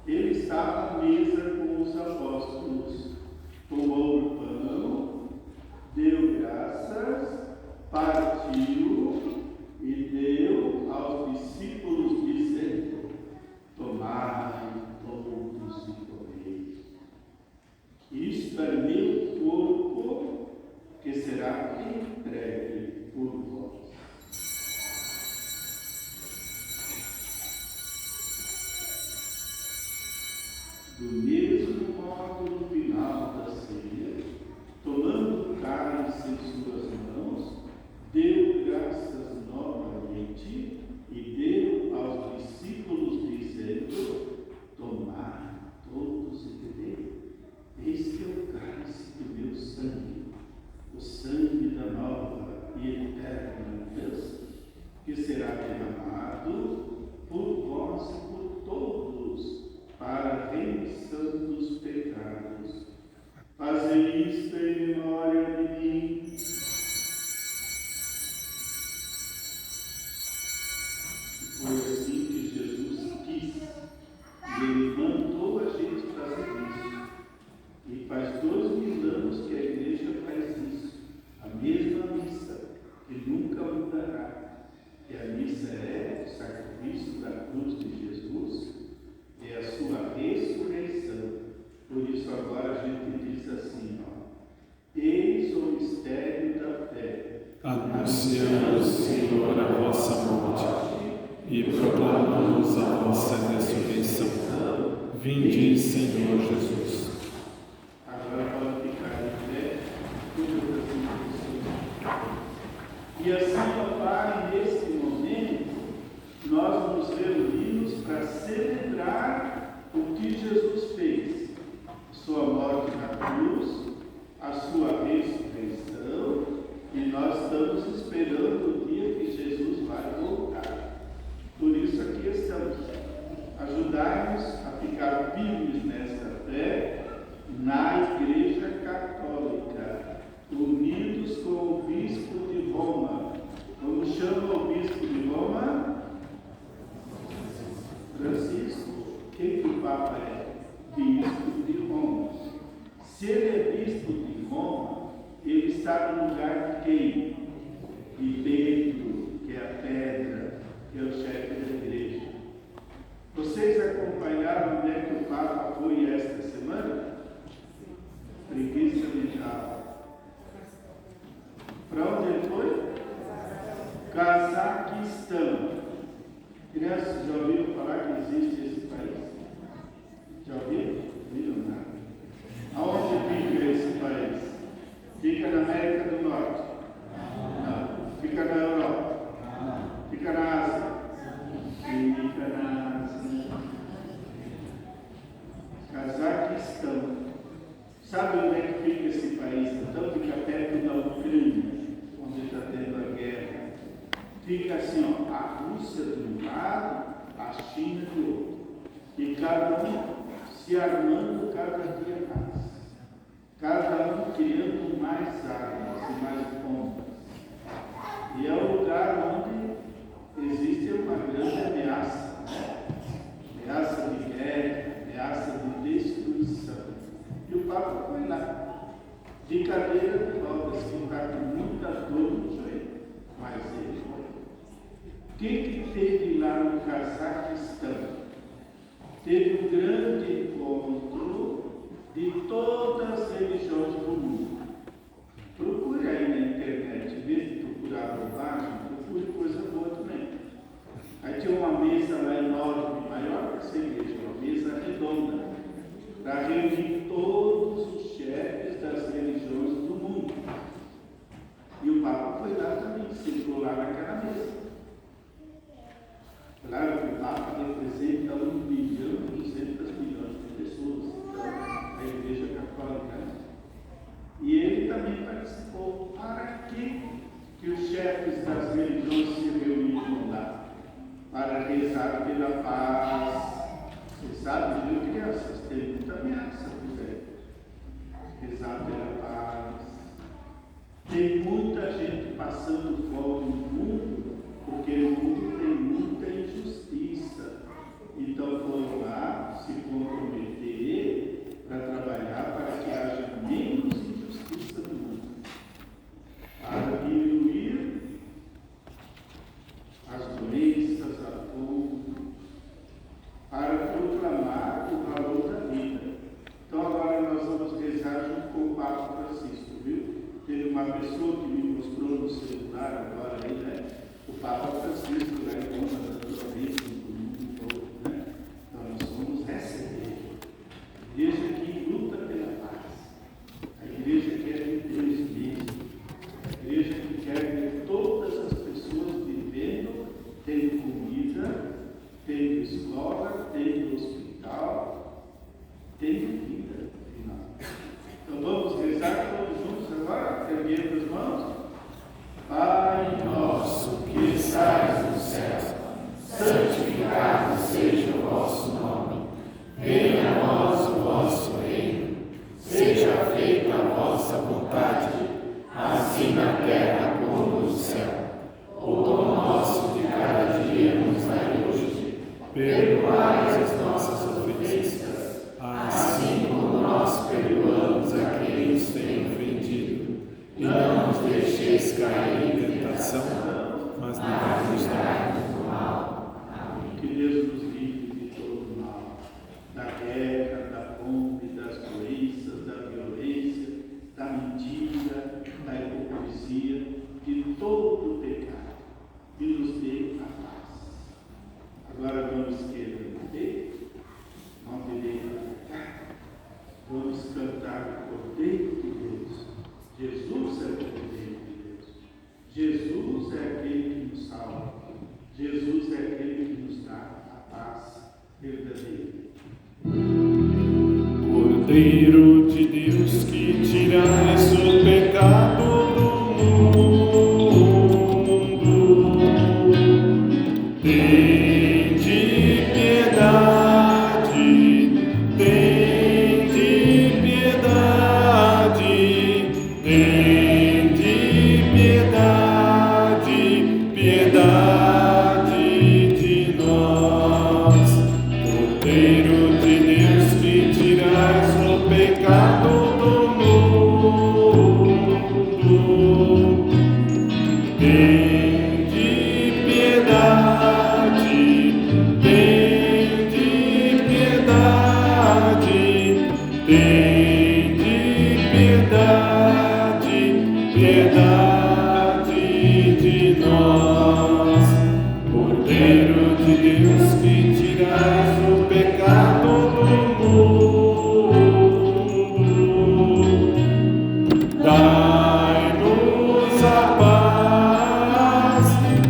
ele estava à mesa com os apóstolos, tomou o pão, deu graças, partiu e deu aos discípulos, dizendo: tomai todos e comei. Isto é meu corpo, que será entregue por vós. Do mesmo modo, no final da ceia, tomando o cálice em suas mãos, deu graças novamente e deu aos discípulos, dizendo: tomai todos e bebei. Este é o cálice do meu sangue, o sangue da nova e eterna aliança, que será derramado por vós e por todos, para a remissão dos pecados. Fazei isto em memória de mim. Foi assim que Jesus quis, e Ele mandou a gente fazer isso. E faz 2000 anos que a igreja faz isso, a mesma missa, que nunca mudará. E a missa é o sacrifício da cruz de Jesus, é a sua ressurreição. Por isso agora a gente diz assim, eis o mistério da fé. Anunciamos, Senhor, a vossa morte e proclamamos a vossa ressurreição. Vinde, Senhor Jesus. Agora pode ficar em pé, todas as pessoas. E assim, ó Pai, nesse momento, nós nos reunimos para celebrar o que Jesus fez, sua morte na cruz, a sua ressurreição, e nós estamos esperando o dia que Jesus vai voltar. Por isso aqui estamos. Ajudar-nos a ficar firmes nessa fé na Igreja Católica, unidos com o Bispo de Roma. Como chama o Bispo de Roma? Francisco. Quem que o Papa é? Bispo de Roma. Se ele é Bispo de Roma, ele está no lugar de quem? De Pedro, que é a pedra, que é o chefe da igreja. Vocês acompanharam onde é que o Papa foi esta semana? Preguiça mental. Para onde ele foi? Cazaquistão. Crianças, já ouviram falar que existe esse país? Já ouviram? Viram nada. Aonde fica esse país? Fica na América do Norte? Não. Fica na Europa? Fica na Ásia? Fica na Ásia. Cazaquistão. Sabe onde é que fica esse país? Então fica perto da Ucrânia, onde está tendo a guerra. Fica assim, ó, a Rússia de um lado, a China de outro. E cada um se armando cada dia mais. Cada um criando mais armas e mais bombas. E é o lugar onde existe uma grande ameaça, né? Ameaça de guerra, ameaça de destruição. E o Papa foi lá, de cadeira de rodas, que está com muita dor no joelho, mas ele foi. O que teve lá no Cazaquistão? Teve um grande encontro de todas as religiões do mundo. Procure aí na internet, em vez de procurar bobagem, procure coisa boa também. Aí tinha uma mesa lá enorme, maior que essa igreja, uma mesa redonda, para reunir todos os chefes das religiões do mundo. E o Papa foi lá também, sentou lá naquela mesa. Claro que o Papa representa 1,2 bilhão de pessoas. chefes das religiões se reuniram lá para rezar pela paz. Você sabe, viu, crianças? Tem muita ameaça por aí. Rezar pela paz. Tem muita gente passando fome no mundo, porque no mundo tem muita injustiça. Então foram lá se comprometer para trabalhar para que haja menos injustiça no mundo. Para diminuir as doenças, a fome, para proclamar o valor da vida. Então agora nós vamos rezar junto com o Papa Francisco, viu? Teve uma pessoa que me mostrou no celular agora aí, né? O Papa Francisco lá em Roma, naturalmente, no mundo todo, né? Então nós vamos receber. A igreja que luta pela paz. A igreja que é de Deus mesmo. A igreja que quer ver todas as pessoas vivendo, tendo comida, tendo escola, tendo hospital, tendo vida. Então vamos rezar todos juntos agora, erguendo as mãos. Pai nosso que estais no céu, santificado seja o vosso nome. Venha a nós o vosso reino. Seja feita a vossa vontade, assim na terra como no céu. O pão nosso de cada dia nos dai hoje. Perdoai as nossas ofensas, assim como nós perdoamos a quem nos tem ofendido. E não nos deixeis cair em tentação, mas livrai-nos do mal. Amém. Que Deus nos livre de todo mal, da guerra, da fome, das doenças, da violência, da mentira, da hipocrisia, de todo o pecado, e nos dê a paz. Agora vamos esquerda, mão direita para cá. Vamos cantar o Cordeiro de Deus. Jesus é o Cordeiro de Deus. Jesus é aquele que nos salva. Jesus é aquele que nos dá a paz verdadeira. Cordeiro de Deus, que tirais o pecado do mundo, tende piedade, tende piedade, tende piedade, piedade de nós. Cordeiro de Deus, que tirais o pecado do mundo, tende piedade, tende piedade, tende piedade, piedade de nós. Cordeiro de Deus, que tirais o pecado do mundo, dai-nos a paz,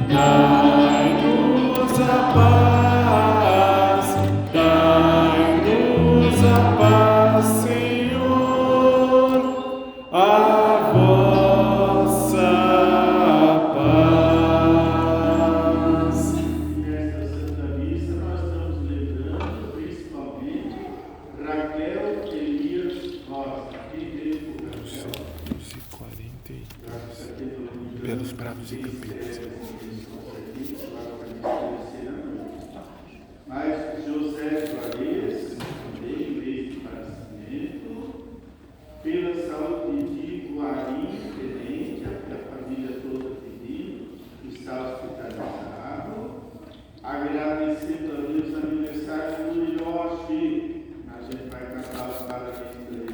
dai-nos a paz, dai-nos a paz, Senhor, a vossa paz. Nesta Santa Missa nós estamos lembrando principalmente Raquel Elias Rosa. Quem veio por Raquel? 42 pelos Bravos e Campinas. Mas José Juarez, também veio de nascimento, pela saúde de Guarim, tenente, a família toda pedindo, está hospitalizado. Agradecendo a Deus o aniversário do Hiroshi. A gente vai cantar os parabéns para ele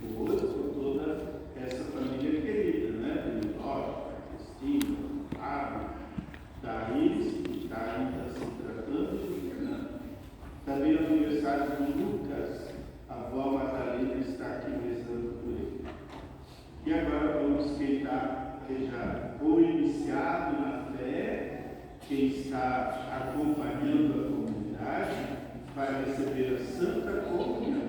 depois, por toda essa família querida, né? Do Hiroshi, da Cristina, do Fábio, da Iris, que está ainda se tratando, e Fernando. Também o aniversário do Lucas, a avó Madalena está aqui rezando por ele. E agora vamos quem já foi iniciado na fé, quem está acompanhando a comunidade, vai receber a Santa Comunhão.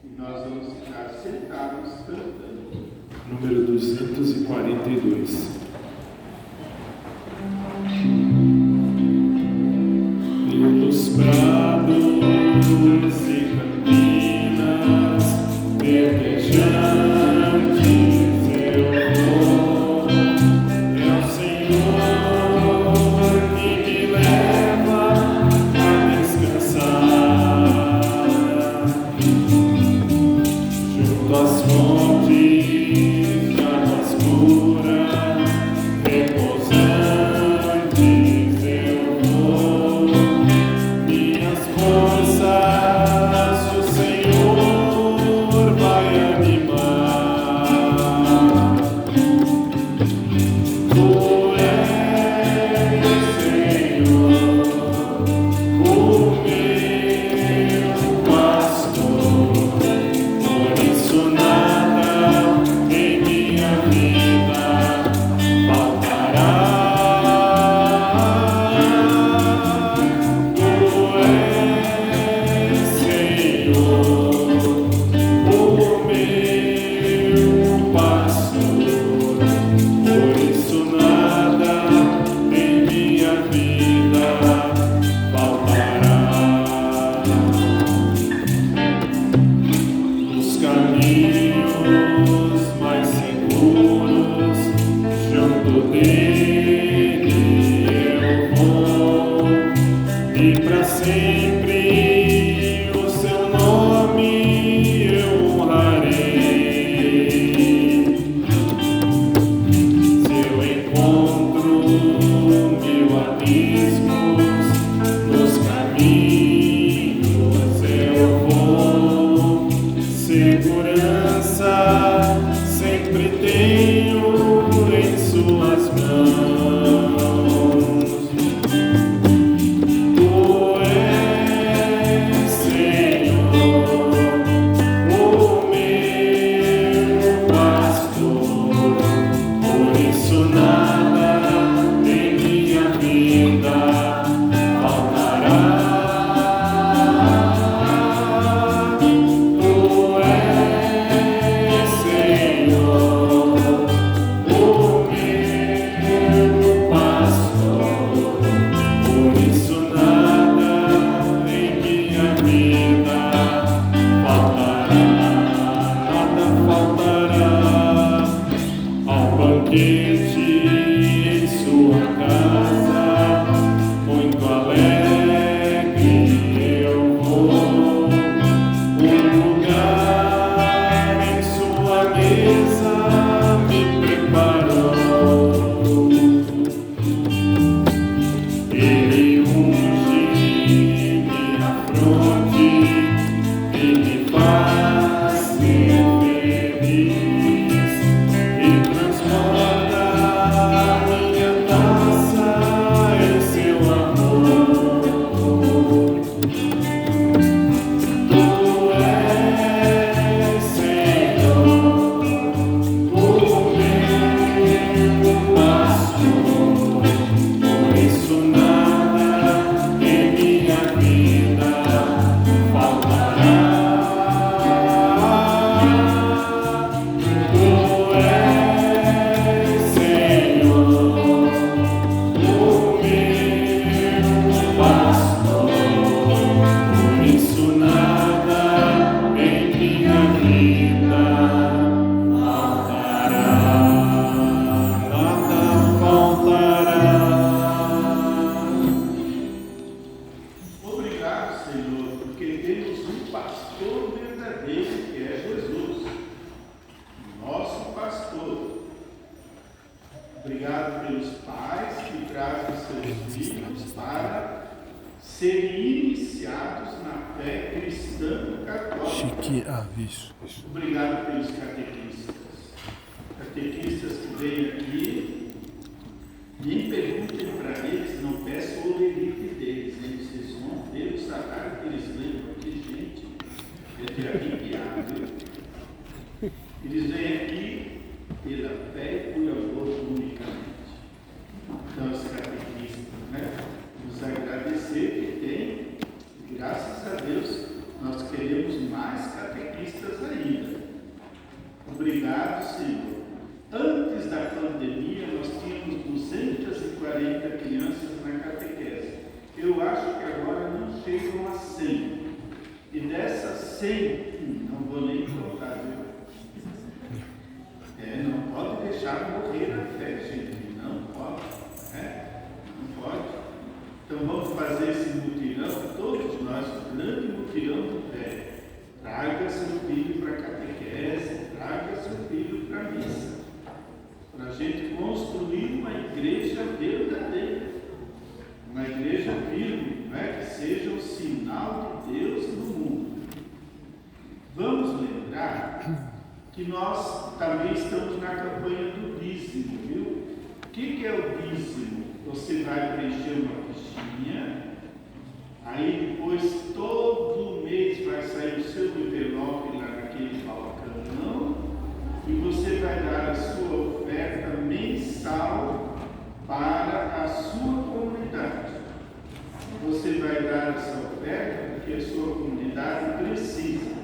E nós vamos ficar sentados cantando. Número 242. Obrigado pelos pais que trazem seus filhos para serem iniciados na fé cristã católica. Isso. Obrigado pelos catequistas. Catequistas que vêm aqui, nem perguntem para eles, não peçam o lerite deles. Vocês vão ver o salário que eles ganham aqui, gente. É de arrepiar, viu? Eles vêm aqui pela fé e por amor unicamente. Então, os catequistas, né? Nos agradecer que tem, graças a Deus, nós queremos mais catequistas ainda. Obrigado, Senhor. Antes da pandemia, nós tínhamos 240 crianças na catequese. Eu acho que agora não chegam a 100. E dessas 100, não vou nem contar, viu? Não pode deixar morrer a fé, gente. Não pode. Não pode. Então vamos fazer esse mutirão, todos nós, um grande mutirão de fé. Traga seu filho para a catequese, traga seu filho para a missa. Para a gente construir uma igreja verdadeira. Uma igreja firme, que seja o sinal de Deus no mundo. Vamos lembrar que nós também estamos na campanha do dízimo, viu? O que é o dízimo? Você vai preencher uma fichinha, aí depois todo mês vai sair o seu envelope lá naquele balcão e você vai dar a sua oferta mensal para a sua comunidade. Você vai dar essa oferta porque a sua comunidade precisa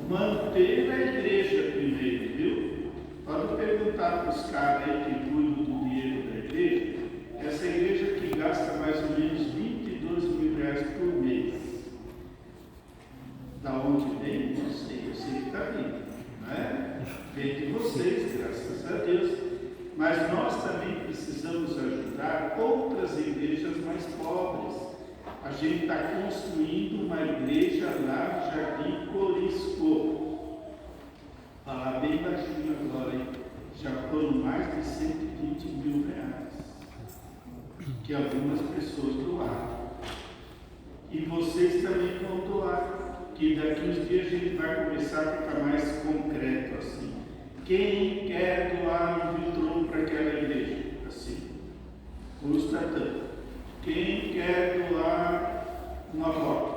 manter a igreja primeiro, viu? Pode perguntar para os caras aí que cuidam do dinheiro da igreja. Essa igreja que gasta mais ou menos 22 mil reais por mês. Da onde vem? Não sei, eu sei que está vindo, não é? Vem de vocês, graças a Deus. Mas nós também precisamos ajudar outras igrejas mais pobres. A gente está construindo uma igreja lá no Jardim Corisco. Falar bem baixinho agora, hein? Já foram mais de 120 mil reais que algumas pessoas doaram. E vocês também vão doar, que daqui uns dias a gente vai começar a ficar mais concreto assim. Quem quer doar um vitrô para aquela igreja? Assim, custa tanto. Quem quer doar uma porta?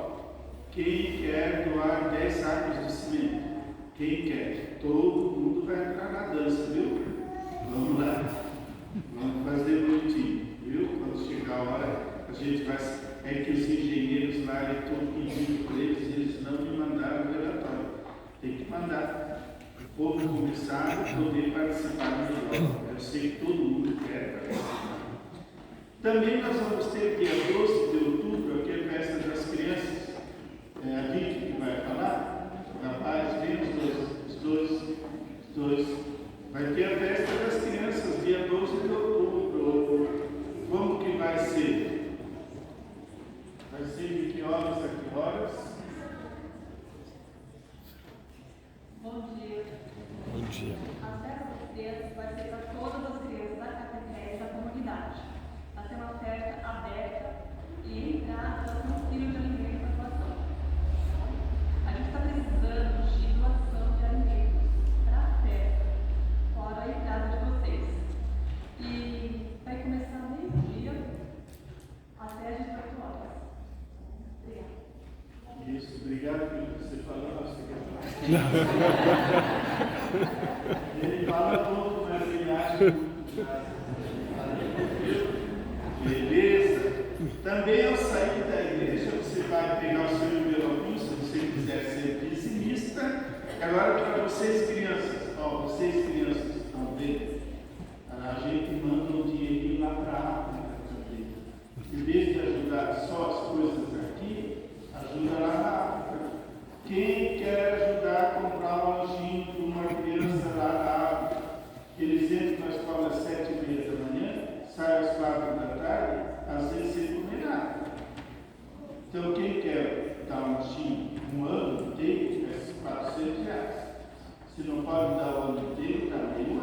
Quem quer doar 10 sacos de cimento? Quem quer? Todo mundo vai entrar na dança, viu? Vamos lá. Vamos fazer bonitinho, viu? Quando chegar a hora, a gente vai. É que os engenheiros lá, eu estou pedindo para eles não me mandaram o relatório. Tem que mandar. O povo começar a poder participar do relatório. Eu sei que todo mundo quer participar. Também nós vamos ter dia 12 de outubro, aqui a festa das crianças. É a Vicky que vai falar. Rapaz, vem os dois. Vai ter a festa das crianças, dia 12 de outubro. Como que vai ser? Vai ser de que horas a que horas? Bom dia. Bom dia. A festa das crianças vai ser para todas as crianças da catequese da comunidade. Vai ser uma festa aberta e entrada com quilo de alimento para a doação. A gente está precisando de doação de alimentos para a festa, fora a entrada de vocês. E vai começar meio-dia até às 18 horas. Obrigada. Isso, obrigado pelo que você falou. Você quer falar? Ele fala pouco, mas ele acha muito. Beleza? Também ao sair da igreja, você vai pegar o seu envelopinho, se você quiser ser dizimista. Agora, para vocês crianças, vocês crianças estão vendo? A gente manda um dinheirinho lá para a África também. Em vez de ajudar só as coisas aqui, ajuda lá na África. Quem quer ajudar a comprar um lanchinho para uma criança lá na África? Eles entram na escola às 7h30 da manhã, saem às 4 da tarde, às vezes sem comer nada. Então, quem quer dar um lanchinho um ano inteiro, é R$400. Se não pode dar o ano inteiro, dá meio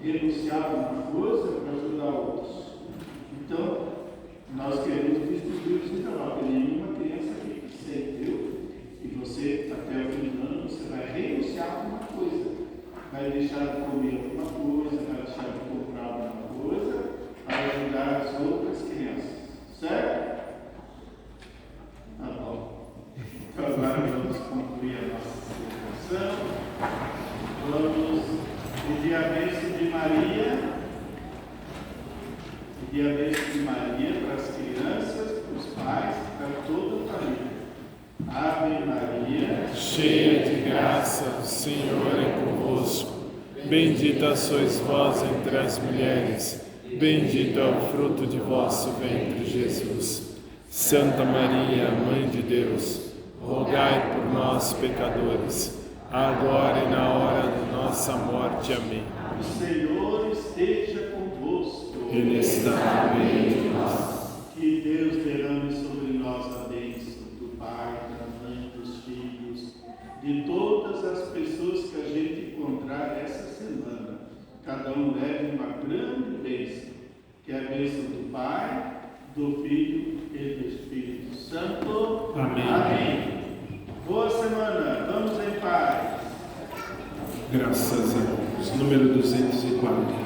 renunciar a uma coisa para ajudar outros. Então, nós queremos distribuir os envelopes. Nenhuma criança aqui que entendeu? E você, até o fim do ano, você vai renunciar a alguma coisa. Vai deixar de comer alguma coisa, vai deixar de comprar alguma coisa, para ajudar as outras crianças. Certo? Tá bom. Então, agora vamos concluir a nossa celebração. Vamos pedir a bênção de Maria. Pedir a bênção de Maria para as crianças, para os pais, para toda a família. Ave Maria, cheia de graça, o Senhor é convosco. Bendita sois vós entre as mulheres, bendito é o fruto de vosso ventre, Jesus. Santa Maria, Mãe de Deus, rogai por nós, pecadores, agora e na hora de nossa morte. Amém. o Senhor esteja convosco. Ele está no meio de nós. Que Deus derrame sobre nós a bênção do Pai, da Mãe, dos Filhos, de todas as pessoas que a gente encontrar essa semana. Cada um leve uma grande bênção, que é a bênção do Pai, do Filho e do Espírito Santo. Amém. Amém. Boa semana, vamos em paz. Graças a Deus. Número 204.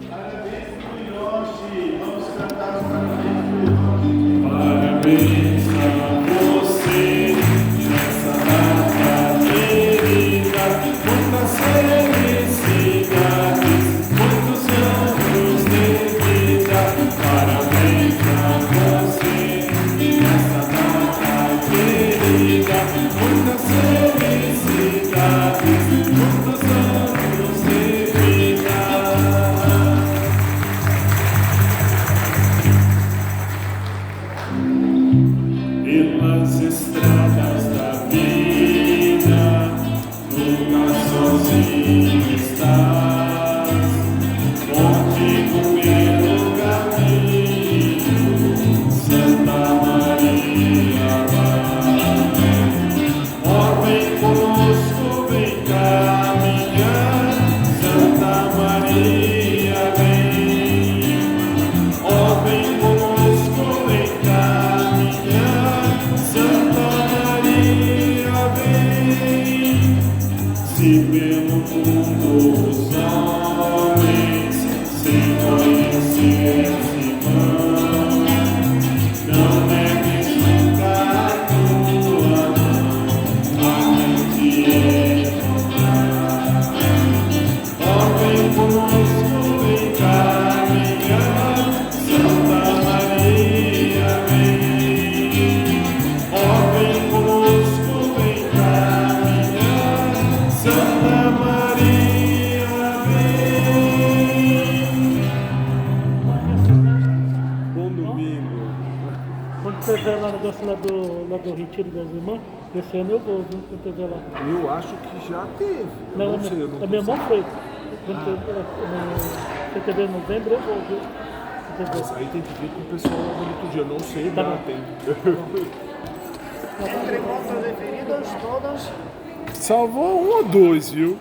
Parabéns pro Yoshi, vamos cantar os parabéns pro Yoshi. Parabéns a você, nessa data querida, muitas felicidades, muitos anos de vida. Parabéns a você, nessa data querida, muitas felicidades, muitos anos de vida. Pelas estradas da vida, nunca sozinho estás, contigo pelo caminho, Santa Maria vai. Ó, vem conosco, vem caminhar, Santa Maria vem. Ó, vem conosco, vem caminhar, Santa Maria vem. Se pelo mundo os homens, sem conhecer se vão, não negues nunca a tua mão a quem te encontrar. Ó, vem conosco, vem caminhar, Santa Maria vem. Ó, vem conosco, vem caminhar, Santa Maria vem. Bom domingo. Quando tiver lá no negócio lá do Retiro das Irmãs, esse ano eu vou, viu? Quando tiver lá. Eu acho que já teve. Não, Não sei, eu não a minha sei. irmã foi. Quando tiver em novembro, eu vou, viu? Mas aí tem que ver com o pessoal lá do liturgia. Eu não sei, Tá lá bom. tem. Entre vossas referidas, todas Salvou um ou dois, viu?